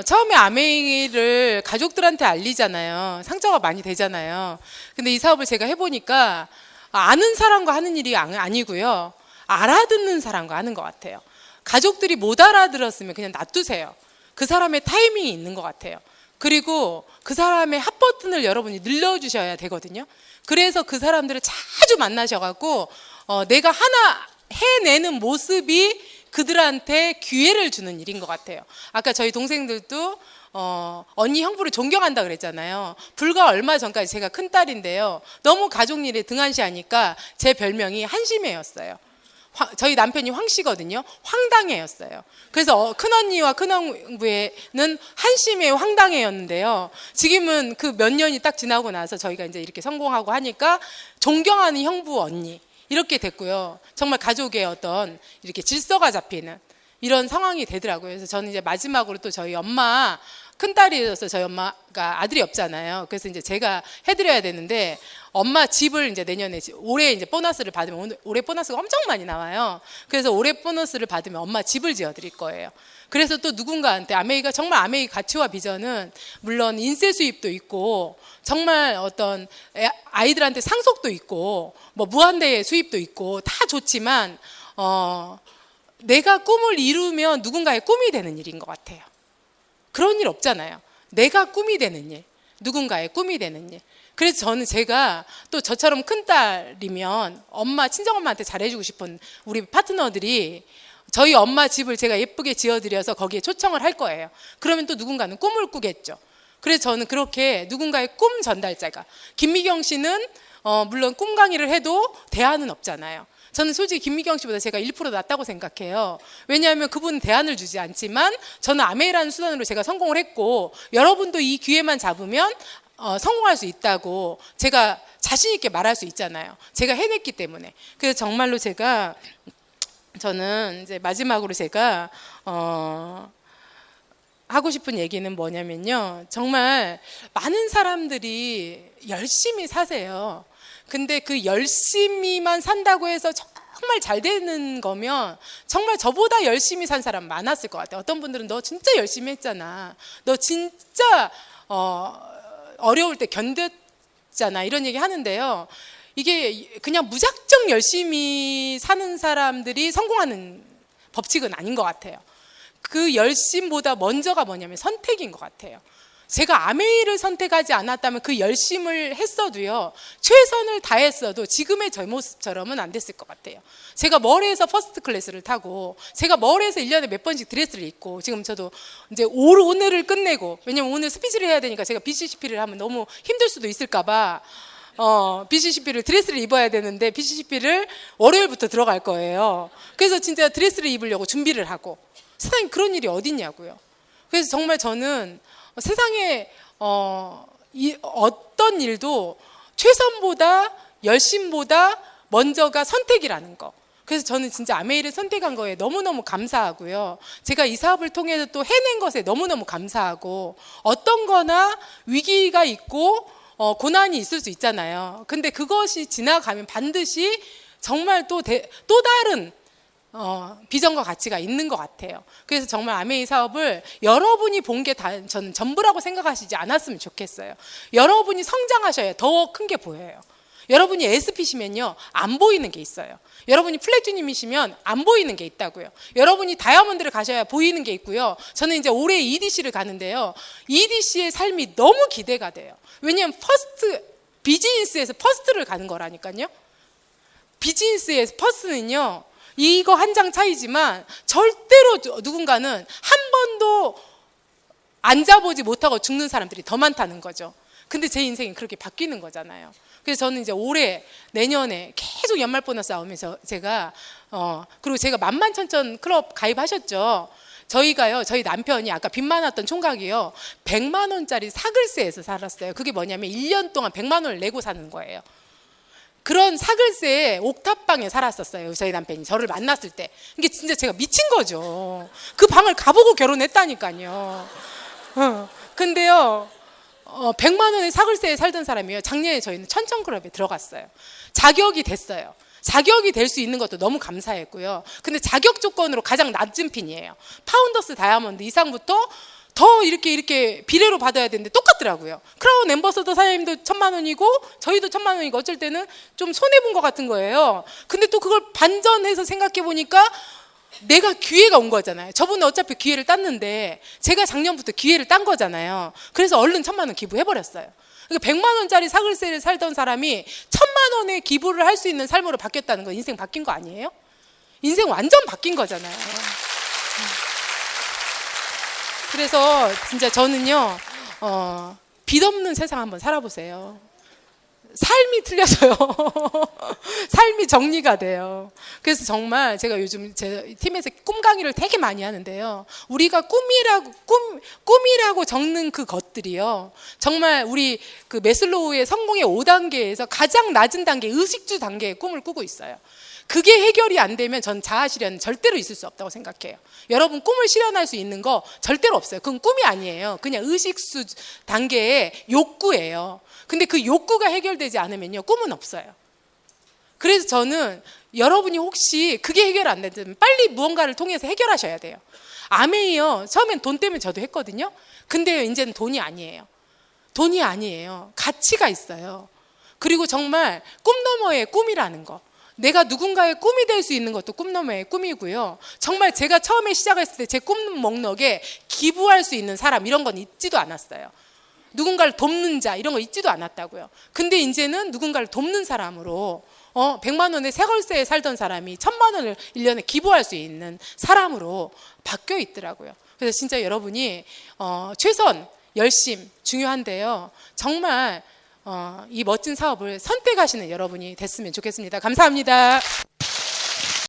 처음에 아메이를 가족들한테 알리잖아요. 상처가 많이 되잖아요. 근데 이 사업을 제가 해보니까 아는 사람과 하는 일이 아니고요. 알아듣는 사람과 하는 것 같아요. 가족들이 못 알아들었으면 그냥 놔두세요. 그 사람의 타이밍이 있는 것 같아요. 그리고 그 사람의 핫버튼을 여러분이 늘려주셔야 되거든요. 그래서 그 사람들을 자주 만나셔갖고 내가 하나 해내는 모습이 그들한테 기회를 주는 일인 것 같아요. 아까 저희 동생들도 언니 형부를 존경한다 그랬잖아요. 불과 얼마 전까지 제가 큰딸인데요. 너무 가족 일에 등한시하니까 제 별명이 한심해였어요. 저희 남편이 황씨거든요. 황당해였어요. 그래서 큰언니와 큰형부에는 한심해 황당해였는데요. 지금은 그 몇 년이 딱 지나고 나서 저희가 이제 이렇게 성공하고 하니까 존경하는 형부 언니 이렇게 됐고요. 정말 가족의 어떤 이렇게 질서가 잡히는 이런 상황이 되더라고요. 그래서 저는 이제 마지막으로 또 저희 엄마 큰딸이어서 저희 엄마가 아들이 없잖아요. 그래서 이제 제가 해드려야 되는데 엄마 집을 이제 내년에 올해 이제 보너스를 받으면 올해 보너스가 엄청 많이 나와요. 그래서 올해 보너스를 받으면 엄마 집을 지어드릴 거예요. 그래서 또 누군가한테 아메이가 정말 아메이 가치와 비전은 물론 인세 수입도 있고 정말 어떤 아이들한테 상속도 있고 뭐 무한대의 수입도 있고 다 좋지만 내가 꿈을 이루면 누군가의 꿈이 되는 일인 것 같아요. 그런 일 없잖아요. 내가 꿈이 되는 일, 누군가의 꿈이 되는 일. 그래서 저는 제가 또 저처럼 큰딸이면 엄마, 친정엄마한테 잘해주고 싶은 우리 파트너들이 저희 엄마 집을 제가 예쁘게 지어드려서 거기에 초청을 할 거예요. 그러면 또 누군가는 꿈을 꾸겠죠. 그래서 저는 그렇게 누군가의 꿈 전달자가, 김미경 씨는 물론 꿈 강의를 해도 대안은 없잖아요. 저는 솔직히 김미경 씨보다 제가 1% 낫다고 생각해요. 왜냐하면 그분은 대안을 주지 않지만 저는 아메이라는 수단으로 제가 성공을 했고 여러분도 이 기회만 잡으면 성공할 수 있다고 제가 자신 있게 말할 수 있잖아요. 제가 해냈기 때문에. 그래서 정말로 저는 이제 마지막으로 제가 하고 싶은 얘기는 뭐냐면요. 정말 많은 사람들이 열심히 사세요. 근데 그 열심히만 산다고 해서 정말 잘 되는 거면 정말 저보다 열심히 산 사람 많았을 것 같아요. 어떤 분들은 너 진짜 열심히 했잖아. 너 진짜 어려울 때 견뎠잖아. 이런 얘기 하는데요. 이게 그냥 무작정 열심히 사는 사람들이 성공하는 법칙은 아닌 것 같아요. 그 열심보다 먼저가 뭐냐면 선택인 것 같아요. 제가 아메이를 선택하지 않았다면 그 열심을 했어도요, 최선을 다했어도 지금의 저 모습처럼은 안 됐을 것 같아요. 제가 머리에서 퍼스트 클래스를 타고, 제가 머리에서 1년에 몇 번씩 드레스를 입고, 지금 저도 이제 오늘을 끝내고, 왜냐면 오늘 스피치를 해야 되니까 제가 BCCP를 하면 너무 힘들 수도 있을까봐, BCCP를 드레스를 입어야 되는데, BCCP를 월요일부터 들어갈 거예요. 그래서 진짜 드레스를 입으려고 준비를 하고, 세상에 그런 일이 어딨냐고요. 그래서 정말 저는 세상에 어떤 일도 최선보다 열심보다 먼저가 선택이라는 거. 그래서 저는 진짜 아메이를 선택한 거에 너무너무 감사하고요. 제가 이 사업을 통해서 또 해낸 것에 너무너무 감사하고, 어떤 거나 위기가 있고 고난이 있을 수 있잖아요. 근데 그것이 지나가면 반드시 정말 또 다른 비전과 가치가 있는 것 같아요. 그래서 정말 아메이 사업을 여러분이 본 게 저는 전부라고 생각하시지 않았으면 좋겠어요. 여러분이 성장하셔야 더 큰 게 보여요. 여러분이 SP시면요, 안 보이는 게 있어요. 여러분이 플래티늄이시면 안 보이는 게 있다고요. 여러분이 다이아몬드를 가셔야 보이는 게 있고요. 저는 이제 올해 EDC를 가는데요. EDC의 삶이 너무 기대가 돼요. 왜냐하면 비즈니스에서 퍼스트를 가는 거라니까요. 비즈니스에서 퍼스트는요, 이거 한 장 차이지만 절대로 누군가는 한 번도 앉아보지 못하고 죽는 사람들이 더 많다는 거죠. 근데 제 인생이 그렇게 바뀌는 거잖아요. 그래서 저는 이제 올해 내년에 계속 연말 보너스 나오면서 제가 그리고 제가 만만천천 클럽 가입하셨죠. 저희가요, 저희 남편이 아까 빚 많았던 총각이요, 100만 원짜리 사글세에서 살았어요. 그게 뭐냐면 1년 동안 100만 원을 내고 사는 거예요. 그런 사글세에 옥탑방에 살았었어요. 저희 남편이 저를 만났을 때. 이게 진짜 제가 미친 거죠. 그 방을 가보고 결혼했다니까요. 근데요, 100만 원의 사글세에 살던 사람이요, 작년에 저희는 천천클럽에 들어갔어요. 자격이 됐어요. 자격이 될 수 있는 것도 너무 감사했고요. 근데 자격 조건으로 가장 낮은 핀이에요. 파운더스 다이아몬드 이상부터 더 이렇게 비례로 받아야 되는데 똑같더라고요. 크라운 엠버서더 사장님도 1,000만 원이고 저희도 1,000만 원이고 어쩔 때는 좀 손해본 것 같은 거예요. 근데 또 그걸 반전해서 생각해 보니까 내가 기회가 온 거잖아요. 저분은 어차피 기회를 땄는데 제가 작년부터 기회를 딴 거잖아요. 그래서 얼른 1,000만 원 기부해버렸어요. 그러니까 100만 원짜리 사글세를 살던 사람이 1,000만 원의 기부를 할 수 있는 삶으로 바뀌었다는 건 인생 바뀐 거 아니에요? 인생 완전 바뀐 거잖아요. 그래서 진짜 저는요, 빚 없는 세상 한번 살아보세요. 삶이 틀려져요. 삶이 정리가 돼요. 그래서 정말 제가 요즘 제 팀에서 꿈 강의를 되게 많이 하는데요. 우리가 꿈이라고 적는 그 것들이요, 정말 우리 그 매슬로우의 성공의 5단계에서 가장 낮은 단계, 의식주 단계의 꿈을 꾸고 있어요. 그게 해결이 안 되면 전 자아 실현은 절대로 있을 수 없다고 생각해요. 여러분 꿈을 실현할 수 있는 거 절대로 없어요. 그건 꿈이 아니에요. 그냥 의식수 단계의 욕구예요. 근데 그 욕구가 해결되지 않으면요, 꿈은 없어요. 그래서 저는 여러분이 혹시 그게 해결 안 되면 빨리 무언가를 통해서 해결하셔야 돼요. 아메이요, 처음엔 돈 때문에 저도 했거든요. 근데 이제는 돈이 아니에요. 돈이 아니에요. 가치가 있어요. 그리고 정말 꿈 너머의 꿈이라는 거. 내가 누군가의 꿈이 될 수 있는 것도 꿈 너머의 꿈이고요. 정말 제가 처음에 시작했을 때 제 꿈 목록에 기부할 수 있는 사람 이런 건 있지도 않았어요. 누군가를 돕는 자 이런 거 있지도 않았다고요. 근데 이제는 누군가를 돕는 사람으로 100만 원의 세월세에 살던 사람이 1000만 원을 1년에 기부할 수 있는 사람으로 바뀌어 있더라고요. 그래서 진짜 여러분이 최선, 열심 중요한데요. 정말 이 멋진 사업을 선택하시는 여러분이 됐으면 좋겠습니다. 감사합니다.